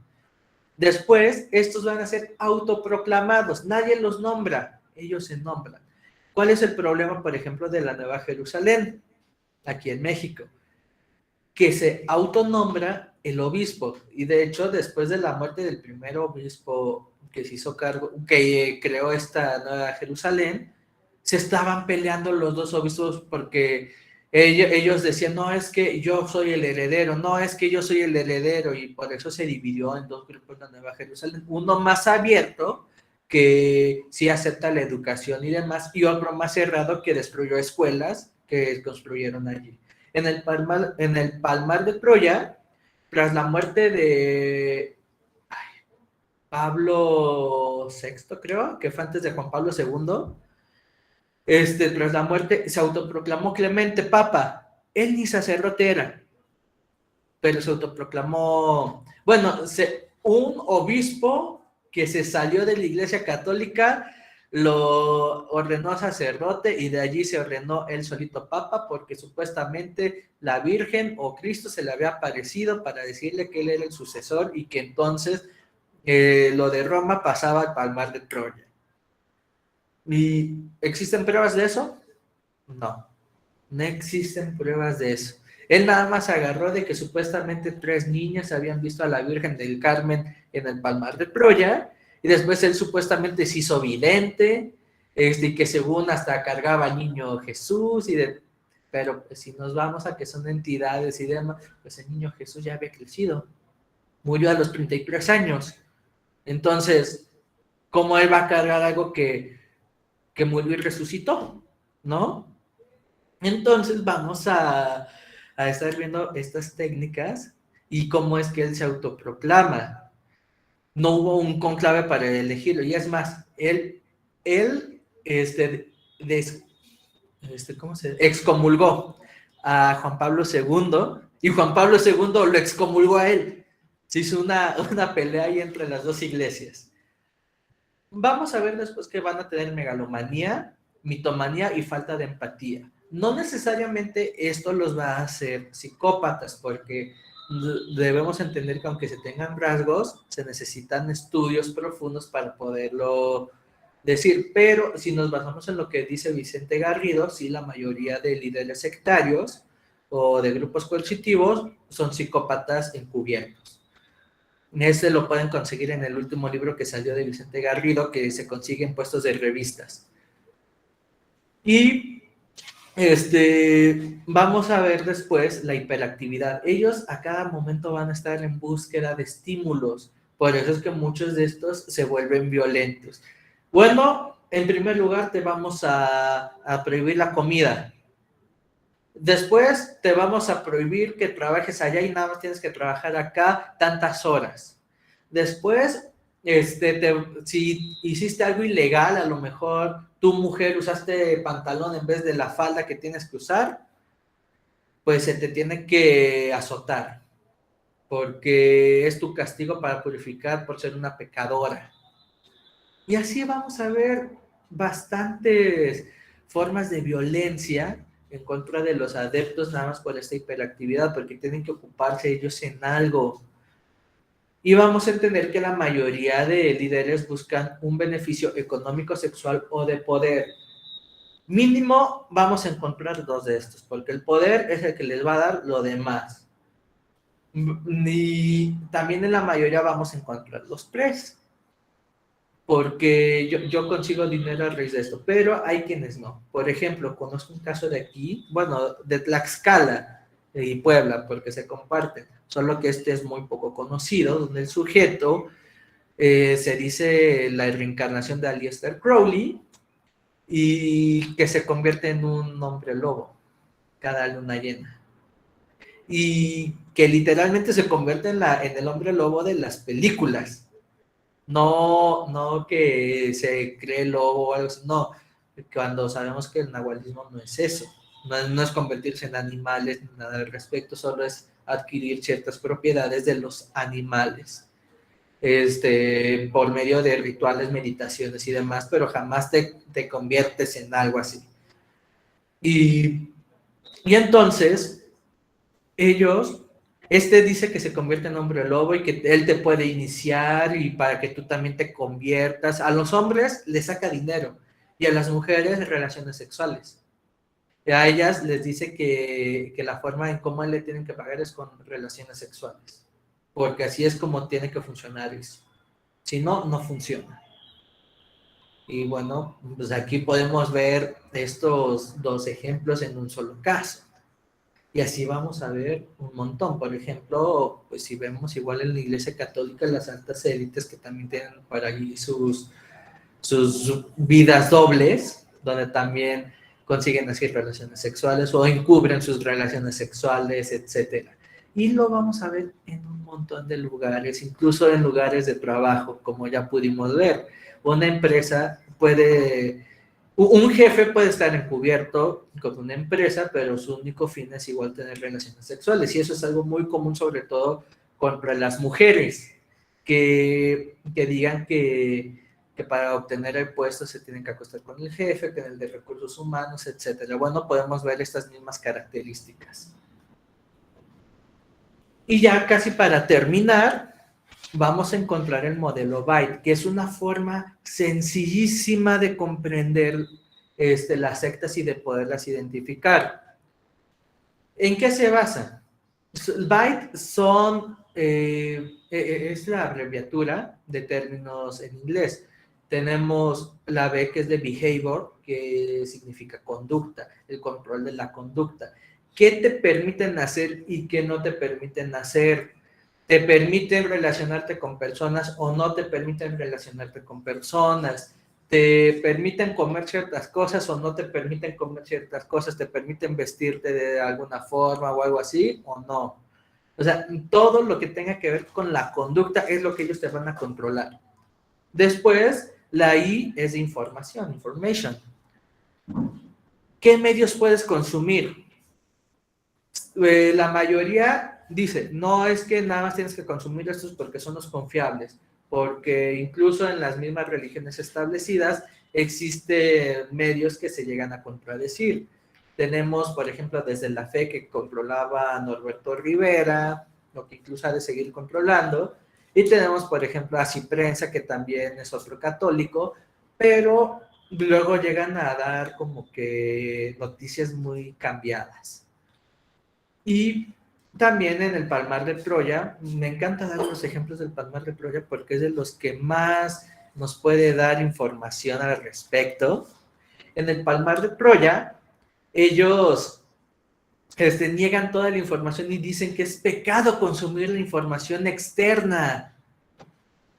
Después, estos van a ser autoproclamados, nadie los nombra, ellos se nombran. ¿Cuál es el problema, por ejemplo, de la Nueva Jerusalén, aquí en México? Que se autonombra el obispo, y de hecho, después de la muerte del primer obispo que se hizo cargo, que creó esta Nueva Jerusalén, se estaban peleando los dos obispos porque ellos decían, no, es que yo soy el heredero, no, es que yo soy el heredero, y por eso se dividió en dos grupos la Nueva Jerusalén, uno más abierto, que sí acepta la educación y demás, y otro más cerrado que destruyó escuelas que construyeron allí. En el Palmar de Troya, tras la muerte de Pablo VI, creo, que fue antes de Juan Pablo II, tras la muerte, se autoproclamó Clemente Papa. Él ni sacerdote era, pero se autoproclamó, bueno, un obispo que se salió de la Iglesia Católica lo ordenó sacerdote y de allí se ordenó él solito papa porque supuestamente la Virgen o Cristo se le había aparecido para decirle que él era el sucesor y que entonces lo de Roma pasaba al Palmar de Troya. ¿Y existen pruebas de eso? No, no existen pruebas de eso. Él nada más agarró de que supuestamente 3 niñas habían visto a la Virgen del Carmen en el Palmar de Troya, y después él supuestamente se hizo vidente, y que según hasta cargaba al niño Jesús, pero pues, si nos vamos a que son entidades y demás, pues el niño Jesús ya había crecido, murió a los 33 años. Entonces, ¿cómo él va a cargar algo que murió y resucitó? ¿No? Entonces vamos a estar viendo estas técnicas y cómo es que él se autoproclama. No hubo un conclave para elegirlo, y es más, él excomulgó a Juan Pablo II, y Juan Pablo II lo excomulgó a él. Se hizo una pelea ahí entre las dos iglesias. Vamos a ver después que van a tener megalomanía, mitomanía y falta de empatía. No necesariamente esto los va a hacer psicópatas, porque debemos entender que aunque se tengan rasgos, se necesitan estudios profundos para poderlo decir, pero si nos basamos en lo que dice Vicente Garrido, sí, la mayoría de líderes sectarios o de grupos coercitivos son psicópatas encubiertos. Este lo pueden conseguir en el último libro que salió de Vicente Garrido, que se consigue en puestos de revistas. Y vamos a ver después la hiperactividad. Ellos a cada momento van a estar en búsqueda de estímulos. Por eso es que muchos de estos se vuelven violentos. Bueno, en primer lugar te vamos a prohibir la comida. Después te vamos a prohibir que trabajes allá y nada más tienes que trabajar acá tantas horas. Después, si hiciste algo ilegal, a lo mejor tu mujer usaste pantalón en vez de la falda que tienes que usar, pues se te tiene que azotar, porque es tu castigo para purificar por ser una pecadora. Y así vamos a ver bastantes formas de violencia en contra de los adeptos nada más por esta hiperactividad, porque tienen que ocuparse ellos en algo. Y vamos a entender que la mayoría de líderes buscan un beneficio económico, sexual o de poder. Mínimo vamos a encontrar dos de estos, porque el poder es el que les va a dar lo demás. Y también en la mayoría vamos a encontrar los tres, porque yo consigo dinero a raíz de esto, pero hay quienes no. Por ejemplo, conozco un caso de aquí, bueno, de Tlaxcala y Puebla, porque se comparten, solo que este es muy poco conocido, donde el sujeto se dice la reencarnación de Aleister Crowley y que se convierte en un hombre lobo cada luna llena. Y que literalmente se convierte en el hombre lobo de las películas. No que se cree lobo o algo así, no, cuando sabemos que el nahualismo no es eso, no es convertirse en animales ni nada al respecto, solo es adquirir ciertas propiedades de los animales, por medio de rituales, meditaciones y demás, pero jamás te conviertes en algo así. Y entonces, dice que se convierte en hombre lobo y que él te puede iniciar y para que tú también te conviertas. A los hombres les saca dinero y a las mujeres relaciones sexuales. Y a ellas les dice que la forma en cómo le tienen que pagar es con relaciones sexuales, porque así es como tiene que funcionar eso. Si no, no funciona. Y bueno, pues aquí podemos ver estos dos ejemplos en un solo caso. Y así vamos a ver un montón. Por ejemplo, pues si vemos igual en la Iglesia Católica, las altas élites que también tienen por allí sus vidas dobles, donde también consiguen así relaciones sexuales o encubren sus relaciones sexuales, etcétera. Y lo vamos a ver en un montón de lugares, incluso en lugares de trabajo, como ya pudimos ver. Una empresa un jefe puede estar encubierto con una empresa, pero su único fin es igual tener relaciones sexuales. Y eso es algo muy común, sobre todo contra las mujeres, que digan que para obtener el puesto se tienen que acostar con el jefe, con el de recursos humanos, etcétera. Bueno, podemos ver estas mismas características. Y ya casi para terminar, vamos a encontrar el modelo Byte, que es una forma sencillísima de comprender las sectas y de poderlas identificar. ¿En qué se basa? Byte es la abreviatura de términos en inglés. Tenemos la B, que es de behavior, que significa conducta, el control de la conducta. ¿Qué te permiten hacer y qué no te permiten hacer? ¿Te permiten relacionarte con personas o no te permiten relacionarte con personas? ¿Te permiten comer ciertas cosas o no te permiten comer ciertas cosas? ¿Te permiten vestirte de alguna forma o algo así o no? O sea, todo lo que tenga que ver con la conducta es lo que ellos te van a controlar. Después, la I es de información, information. ¿Qué medios puedes consumir? La mayoría dice, no es que nada más tienes que consumir estos porque son los confiables, porque incluso en las mismas religiones establecidas existen medios que se llegan a contradecir. Tenemos, por ejemplo, desde la fe que controlaba Norberto Rivera, lo que incluso ha de seguir controlando. Y tenemos, por ejemplo, a Ciprensa, que también es otro católico, pero luego llegan a dar como que noticias muy cambiadas. Y también en el Palmar de Troya, me encanta dar los ejemplos del Palmar de Troya porque es de los que más nos puede dar información al respecto. En el Palmar de Troya, ellos niegan toda la información y dicen que es pecado consumir la información externa.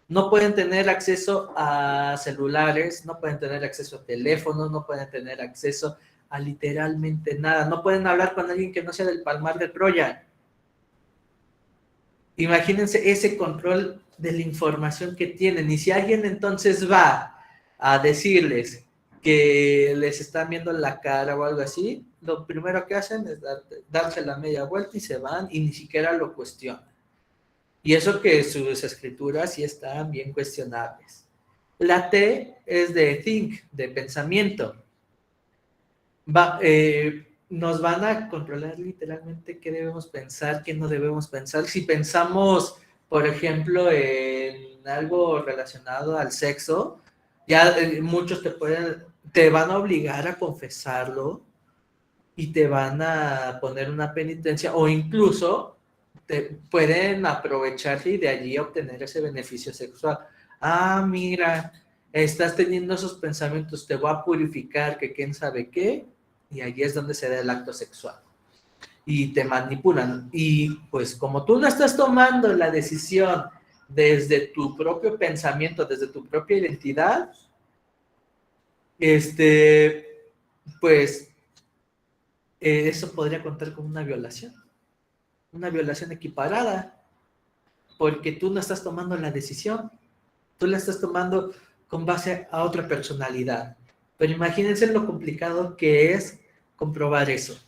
No pueden tener acceso a celulares, no pueden tener acceso a teléfonos, no pueden tener acceso a literalmente nada. No pueden hablar con alguien que no sea del Palmar de Troya. Imagínense ese control de la información que tienen. Y si alguien entonces va a decirles que les están viendo la cara o algo así, lo primero que hacen es darse la media vuelta y se van y ni siquiera lo cuestionan. Y eso que sus escrituras sí están bien cuestionables. La T es de think, de pensamiento. Nos van a controlar literalmente qué debemos pensar, qué no debemos pensar. Si pensamos, por ejemplo, en algo relacionado al sexo, ya muchos te van a obligar a confesarlo y te van a poner una penitencia o incluso te pueden aprovecharse y de allí obtener ese beneficio sexual. Ah, mira, estás teniendo esos pensamientos, te voy a purificar, que quién sabe qué, y allí es donde se da el acto sexual. Y te manipulan. Y pues como tú no estás tomando la decisión desde tu propio pensamiento, desde tu propia identidad, pues eso podría contar como una violación equiparada, porque tú no estás tomando la decisión, tú la estás tomando con base a otra personalidad. Pero imagínense lo complicado que es comprobar eso.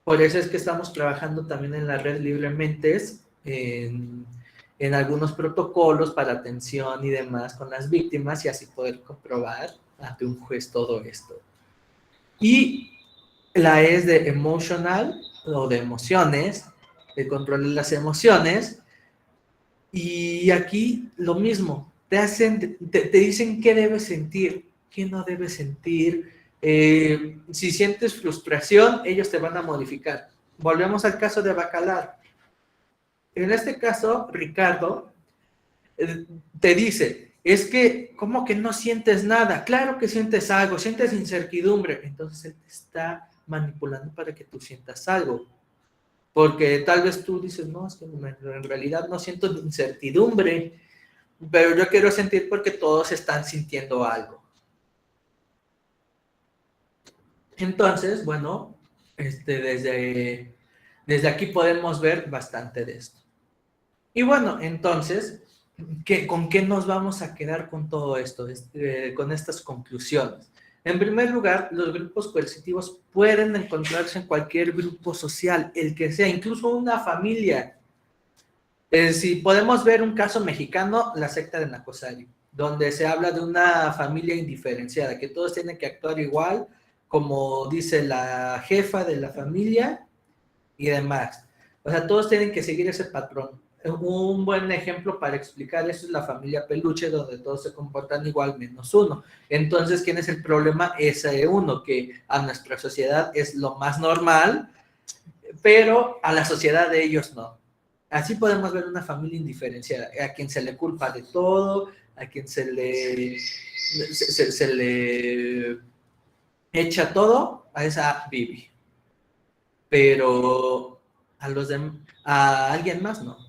Por eso es que estamos trabajando también en la red Librementes, en algunos protocolos para atención y demás con las víctimas y así poder comprobar ante un juez todo esto. Y la es de emotional o de emociones, el control de las emociones. Y aquí lo mismo, te dicen qué debes sentir, qué no debes sentir. Si sientes frustración, ellos te van a modificar. Volvemos al caso de Bacalar. En este caso, Ricardo te dice, es que, ¿cómo que no sientes nada? Claro que sientes algo, sientes incertidumbre. Entonces él te está manipulando para que tú sientas algo. Porque tal vez tú dices, no, es que en realidad no siento incertidumbre, pero yo quiero sentir porque todos están sintiendo algo. Entonces, bueno, desde aquí podemos ver bastante de esto. Y bueno, entonces, ¿con qué nos vamos a quedar con todo esto, con estas conclusiones? En primer lugar, los grupos coercitivos pueden encontrarse en cualquier grupo social, el que sea, incluso una familia. Si podemos ver un caso mexicano, la secta de Nacosari, donde se habla de una familia indiferenciada, que todos tienen que actuar igual, como dice la jefa de la familia y demás. O sea, todos tienen que seguir ese patrón. Un buen ejemplo para explicar eso es la familia Peluche, donde todos se comportan igual menos uno. Entonces, ¿quién es el problema? Ese uno, que a nuestra sociedad es lo más normal, pero a la sociedad de ellos no. Así podemos ver una familia indiferenciada, a quien se le culpa de todo, a quien se le echa todo, a esa Bibi. Pero a alguien más no.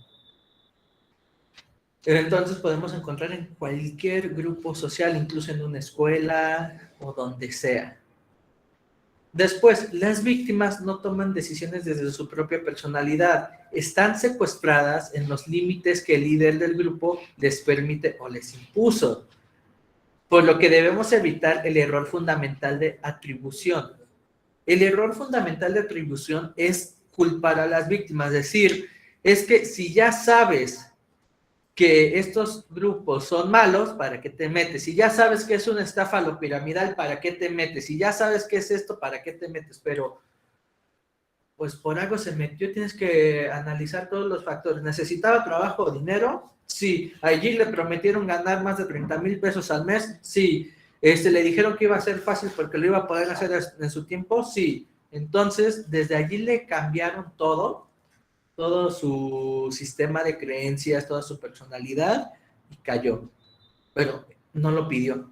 Entonces podemos encontrar en cualquier grupo social, incluso en una escuela o donde sea. Después, las víctimas no toman decisiones desde su propia personalidad. Están secuestradas en los límites que el líder del grupo les permite o les impuso. Por lo que debemos evitar el error fundamental de atribución. El error fundamental de atribución es culpar a las víctimas. Es decir, es que si ya sabes que estos grupos son malos, ¿para qué te metes? Si ya sabes que es una estafa lo piramidal, ¿para qué te metes? Si ya sabes que es esto, ¿para qué te metes? Pero, pues por algo se metió, tienes que analizar todos los factores. ¿Necesitaba trabajo o dinero? Sí. ¿Allí le prometieron ganar más de 30,000 pesos al mes? Sí. ¿Le dijeron que iba a ser fácil porque lo iba a poder hacer en su tiempo? Sí. Entonces, desde allí le cambiaron todo su sistema de creencias, toda su personalidad, y cayó. Pero no lo pidió,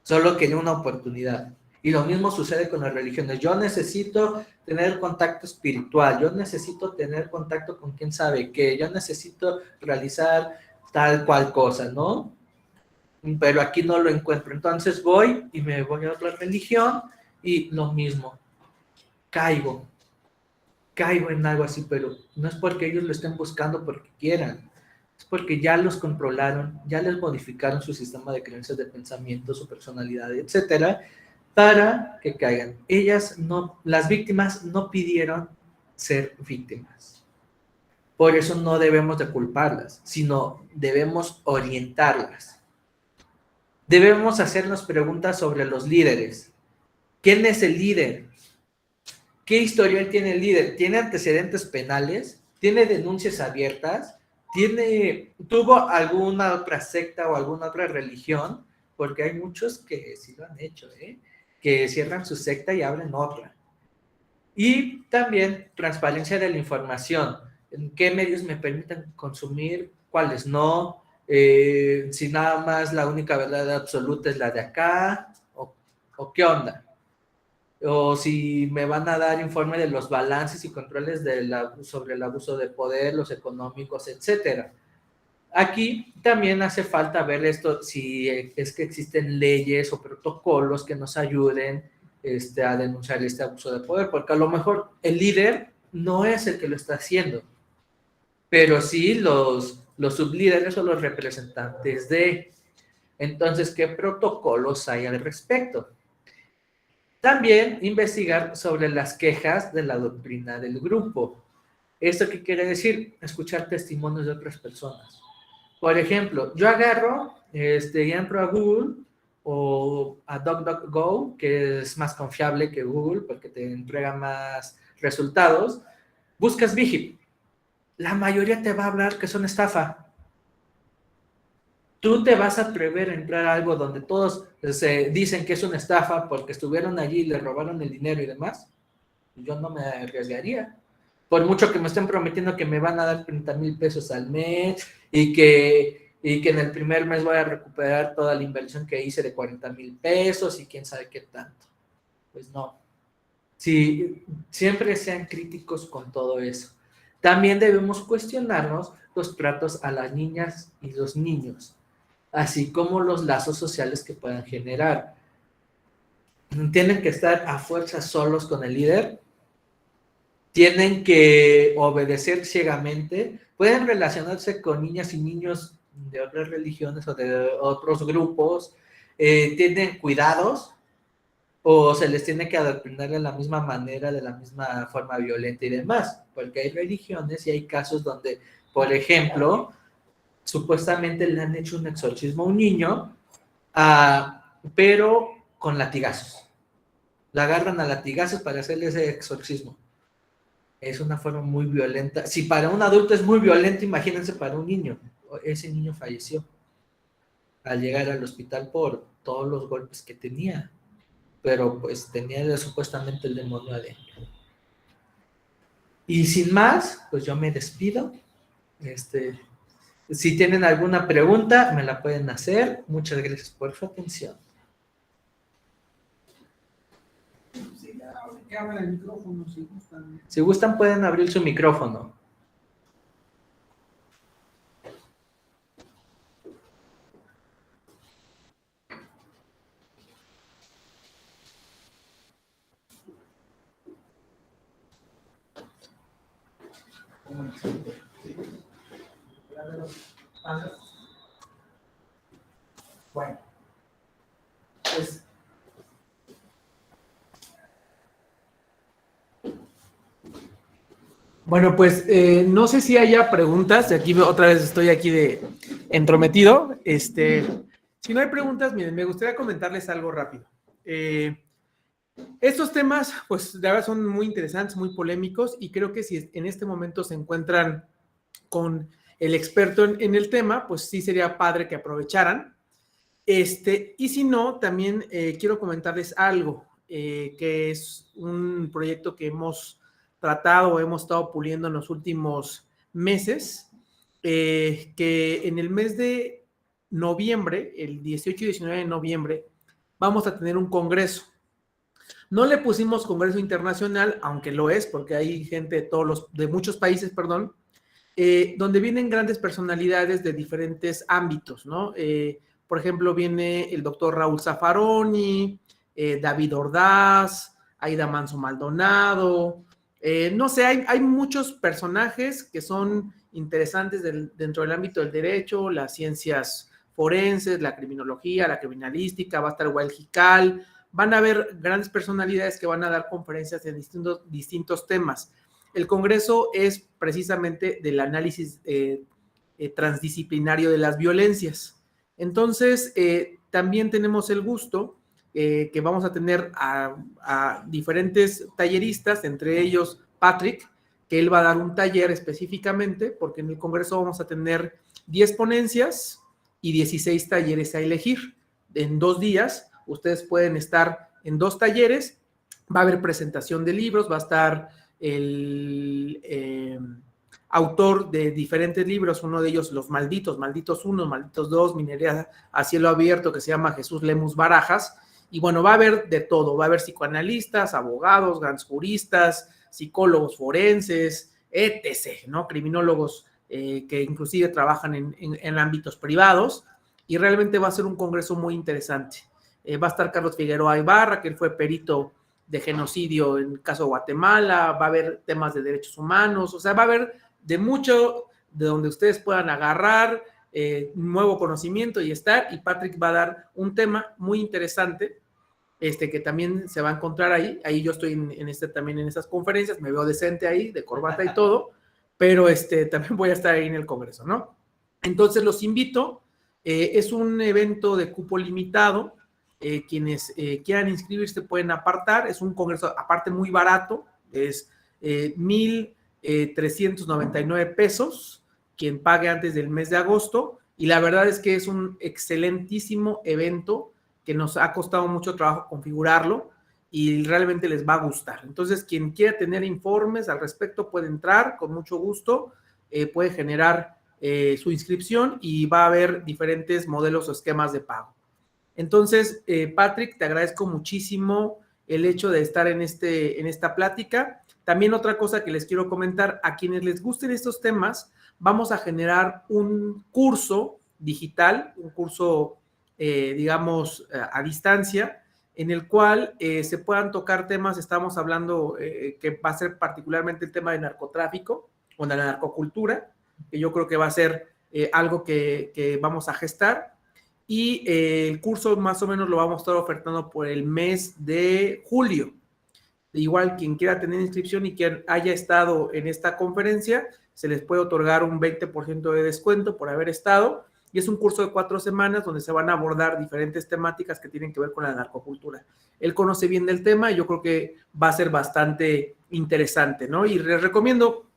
solo quería una oportunidad. Y lo mismo sucede con las religiones. Yo necesito tener contacto espiritual, yo necesito tener contacto con quién sabe qué, yo necesito realizar tal cual cosa, ¿no? Pero aquí no lo encuentro. Entonces voy y me voy a otra religión y lo mismo. Caigo en algo así, pero no es porque ellos lo estén buscando porque quieran, es porque ya los controlaron, ya les modificaron su sistema de creencias, de pensamiento, su personalidad, etcétera, para que caigan. Las víctimas no pidieron ser víctimas. Por eso no debemos de culparlas, sino debemos orientarlas. Debemos hacernos preguntas sobre los líderes. ¿Quién es el líder? ¿Qué historial tiene el líder? ¿Tiene antecedentes penales? ¿Tiene denuncias abiertas? ¿Tuvo alguna otra secta o alguna otra religión? Porque hay muchos que sí lo han hecho, que cierran su secta y abren otra. Y también transparencia de la información. ¿En qué medios me permiten consumir? ¿Cuáles no? Si nada más la única verdad absoluta es la de acá, o qué onda. O si me van a dar informe de los balances y controles sobre el abuso de poder, los económicos, etcétera. Aquí también hace falta ver esto, si es que existen leyes o protocolos que nos ayuden a denunciar este abuso de poder, porque a lo mejor el líder no es el que lo está haciendo, pero sí los sublíderes o los representantes de. Entonces, ¿qué protocolos hay al respecto? También investigar sobre las quejas de la doctrina del grupo. ¿Esto qué quiere decir? Escuchar testimonios de otras personas. Por ejemplo, yo agarro y entro a Google o a DuckDuckGo, que es más confiable que Google porque te entrega más resultados. Buscas Vigip. La mayoría te va a hablar que son estafa. ¿Tú te vas a atrever a entrar a algo donde todos se dicen que es una estafa porque estuvieron allí y le robaron el dinero y demás? Yo no me arriesgaría. Por mucho que me estén prometiendo que me van a dar 30,000 pesos al mes y que en el primer mes voy a recuperar toda la inversión que hice de 40,000 pesos y quién sabe qué tanto. Pues no. Sí, siempre sean críticos con todo eso. También debemos cuestionarnos los tratos a las niñas y los niños, así como los lazos sociales que puedan generar. ¿Tienen que estar a fuerza solos con el líder? ¿Tienen que obedecer ciegamente? ¿Pueden relacionarse con niñas y niños de otras religiones o de otros grupos? ¿Tienen cuidados? ¿O se les tiene que adoctrinar de la misma manera, de la misma forma violenta y demás? Porque hay religiones y hay casos donde, por ejemplo, supuestamente le han hecho un exorcismo a un niño, pero con latigazos. La agarran a latigazos para hacerle ese exorcismo. Es una forma muy violenta. Si para un adulto es muy violento, imagínense para un niño. Ese niño falleció al llegar al hospital por todos los golpes que tenía. Pero pues tenía supuestamente el demonio adentro. Y sin más, pues yo me despido. Si tienen alguna pregunta, me la pueden hacer. Muchas gracias por su atención. Que abran el micrófono, si gustan. Si gustan, pueden abrir su micrófono. Bueno, pues no sé si haya preguntas. Aquí otra vez estoy aquí de entrometido. Si no hay preguntas, miren, me gustaría comentarles algo rápido. Estos temas, pues, de verdad son muy interesantes, muy polémicos, y creo que si en este momento se encuentran con el experto en el tema, pues sí sería padre que aprovecharan. Y si no, también quiero comentarles algo, que es un proyecto que hemos tratado, hemos estado puliendo en los últimos meses, que en el mes de noviembre, el 18 y 19 de noviembre, vamos a tener un congreso. No le pusimos Congreso Internacional, aunque lo es, porque hay gente de muchos países, perdón, donde vienen grandes personalidades de diferentes ámbitos, ¿no? Por ejemplo, viene el doctor Raúl Zaffaroni, David Ordaz, Aida Manso Maldonado, no sé, hay muchos personajes que son interesantes dentro del ámbito del derecho, las ciencias forenses, la criminología, la criminalística, va a estar Wael Jical, van a haber grandes personalidades que van a dar conferencias en distintos temas. El Congreso es precisamente del análisis transdisciplinario de las violencias. Entonces, también tenemos el gusto que vamos a tener a diferentes talleristas, entre ellos Patrick, que él va a dar un taller específicamente, porque en el Congreso vamos a tener 10 ponencias y 16 talleres a elegir. En 2 días, ustedes pueden estar en 2 talleres, va a haber presentación de libros, va a estar el autor de diferentes libros, uno de ellos Los Malditos, Malditos 1, Malditos 2, Minería a Cielo Abierto, que se llama Jesús Lemus Barajas, y bueno, va a haber de todo, va a haber psicoanalistas, abogados, grandes juristas, psicólogos forenses, etc., ¿no? Criminólogos que inclusive trabajan en ámbitos privados, y realmente va a ser un congreso muy interesante. Va a estar Carlos Figueroa Ibarra, que él fue perito de genocidio en el caso de Guatemala, va a haber temas de derechos humanos, o sea, va a haber de mucho de donde ustedes puedan agarrar nuevo conocimiento y estar, y Patrick va a dar un tema muy interesante, que también se va a encontrar ahí yo estoy también en esas conferencias, me veo decente ahí, de corbata y todo, pero también voy a estar ahí en el Congreso, ¿no? Entonces los invito, es un evento de cupo limitado, quienes quieran inscribirse pueden apartar, es un congreso aparte muy barato, es 1,399 pesos, quien pague antes del mes de agosto, y la verdad es que es un excelentísimo evento que nos ha costado mucho trabajo configurarlo y realmente les va a gustar. Entonces, quien quiera tener informes al respecto puede entrar con mucho gusto, puede generar su inscripción y va a haber diferentes modelos o esquemas de pago. Entonces, Patrick, te agradezco muchísimo el hecho de estar en esta plática. También otra cosa que les quiero comentar, a quienes les gusten estos temas, vamos a generar un curso digital, un curso, digamos, a distancia, en el cual se puedan tocar temas, estamos hablando que va a ser particularmente el tema de narcotráfico o de la narcocultura, que yo creo que va a ser algo que vamos a gestar. Y el curso más o menos lo vamos a estar ofertando por el mes de julio. Igual quien quiera tener inscripción y quien haya estado en esta conferencia, se les puede otorgar un 20% de descuento por haber estado. Y es un curso de 4 semanas donde se van a abordar diferentes temáticas que tienen que ver con la narcocultura. Él conoce bien del tema y yo creo que va a ser bastante interesante, ¿no? Y les recomiendo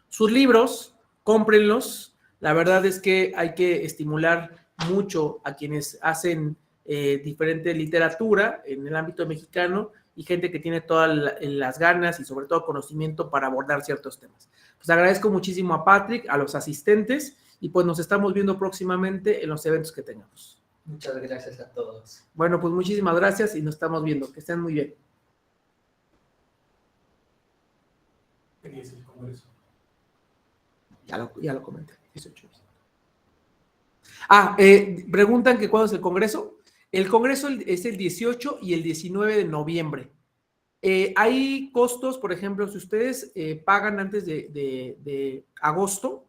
sus libros, cómprenlos. La verdad es que hay que estimular mucho a quienes hacen diferente literatura en el ámbito mexicano y gente que tiene todas las ganas y sobre todo conocimiento para abordar ciertos temas. Pues agradezco muchísimo a Patrick, a los asistentes, y pues nos estamos viendo próximamente en los eventos que tengamos. Muchas gracias a todos. Bueno, pues muchísimas gracias y nos estamos viendo. Que estén muy bien. ¿Qué es el Congreso? Ya lo comenté. 18. Preguntan que cuándo es el Congreso. El Congreso es el 18 y el 19 de noviembre. Hay costos, por ejemplo, si ustedes pagan antes de agosto,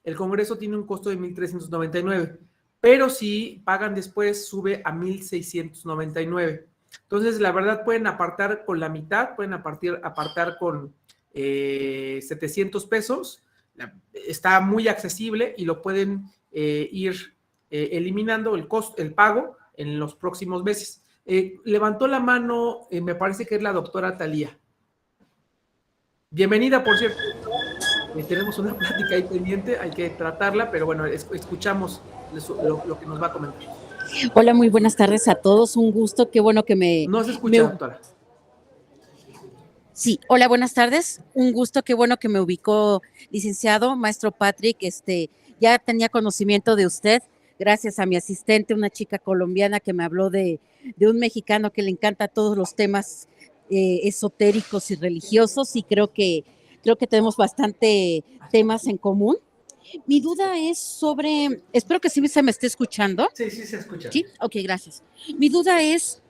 el Congreso tiene un costo de 1,399, pero si pagan después sube a 1,699. Entonces, la verdad, pueden apartar con la mitad, pueden apartar con 700 pesos. Está muy accesible y lo pueden ir eliminando el pago en los próximos meses. Levantó la mano, me parece que es la doctora Talía. Bienvenida, por cierto. Tenemos una plática ahí pendiente, hay que tratarla, pero bueno, escuchamos lo que nos va a comentar. Hola, muy buenas tardes a todos, un gusto, qué bueno que me... No se escucha, doctora. Sí, hola, buenas tardes, un gusto, qué bueno que me ubicó, licenciado, maestro Patrick, ya tenía conocimiento de usted, gracias a mi asistente, una chica colombiana que me habló de un mexicano que le encanta todos los temas esotéricos y religiosos, y creo que tenemos bastante temas en común. Mi duda es sobre, espero que sí se me esté escuchando. Sí, sí se escucha. Sí, ok, gracias. Mi duda es,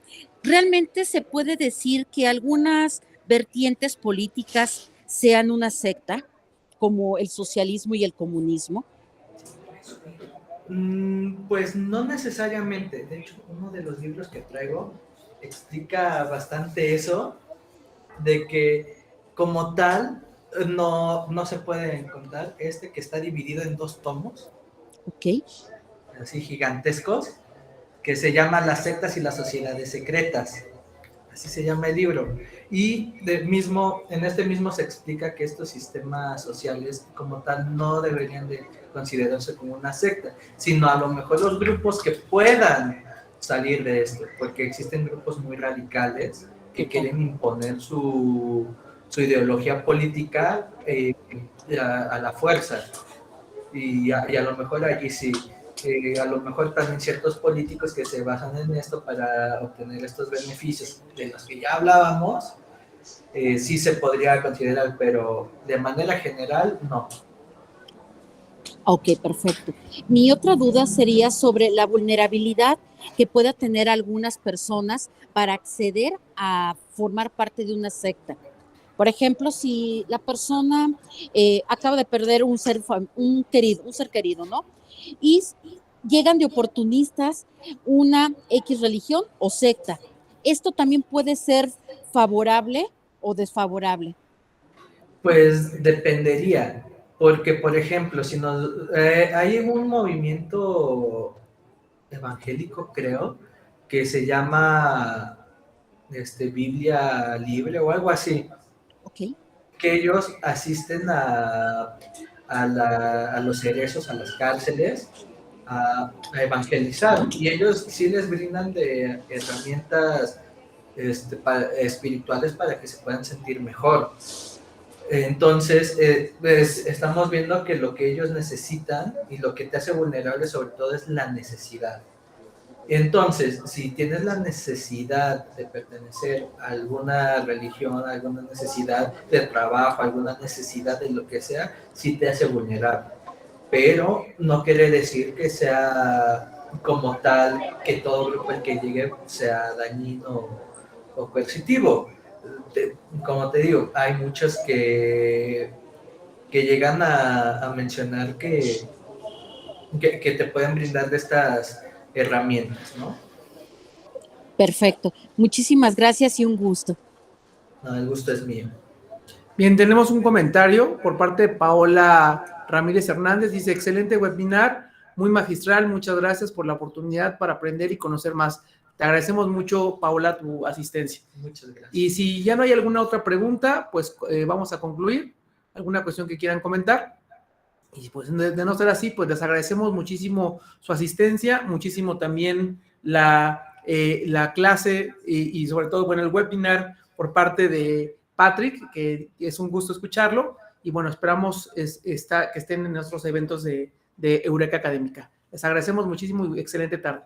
¿realmente se puede decir que algunas vertientes políticas sean una secta, como el socialismo y el comunismo? Pues no necesariamente. De hecho, uno de los libros que traigo explica bastante eso, de que como tal no se puede encontrar que está dividido en 2 tomos, Ok, así gigantescos, que se llama Las sectas y las sociedades secretas. Así se llama el libro. Y en este mismo se explica que estos sistemas sociales como tal no deberían de considerarse como una secta, sino a lo mejor los grupos que puedan salir de esto, porque existen grupos muy radicales que quieren imponer su ideología política a la fuerza. Y a lo mejor allí sí. A lo mejor también ciertos políticos que se basan en esto para obtener estos beneficios de los que ya hablábamos, sí se podría considerar, pero de manera general no. ok, perfecto. Mi otra duda sería sobre la vulnerabilidad que pueda tener algunas personas para acceder a formar parte de una secta. Por ejemplo, si la persona acaba de perder un ser querido, ¿no? Y llegan de oportunistas una X religión o secta. ¿Esto también puede ser favorable o desfavorable? Pues dependería, porque por ejemplo, si hay un movimiento evangélico, creo, que se llama Biblia Libre o algo así, Ok, que ellos asisten a los cerezos, a las cárceles, a evangelizar, y ellos sí les brindan de herramientas espirituales para que se puedan sentir mejor. Entonces, pues, estamos viendo que lo que ellos necesitan y lo que te hace vulnerable sobre todo es la necesidad. Entonces, si tienes la necesidad de pertenecer a alguna religión, alguna necesidad de trabajo, alguna necesidad de lo que sea, sí te hace vulnerable. Pero no quiere decir que sea como tal, que todo grupo al que llegue sea dañino o coercitivo. Como te digo, hay muchos que llegan a mencionar que te pueden brindar de estas herramientas, ¿no? perfecto. Muchísimas gracias y un gusto. No, el gusto es mío. Bien, tenemos un comentario por parte de Paola Ramírez Hernández. Dice, excelente webinar, muy magistral, muchas gracias por la oportunidad para aprender y conocer más. Te agradecemos mucho, Paola, tu asistencia. Muchas gracias. Y si ya no hay alguna otra pregunta, pues vamos a concluir. ¿Alguna cuestión que quieran comentar? Y pues de no ser así, pues les agradecemos muchísimo su asistencia, muchísimo también la clase y sobre todo, bueno, el webinar por parte de Patrick, que es un gusto escucharlo. Y bueno, esperamos que estén en nuestros eventos de Eureka Académica. Les agradecemos muchísimo y excelente tarde.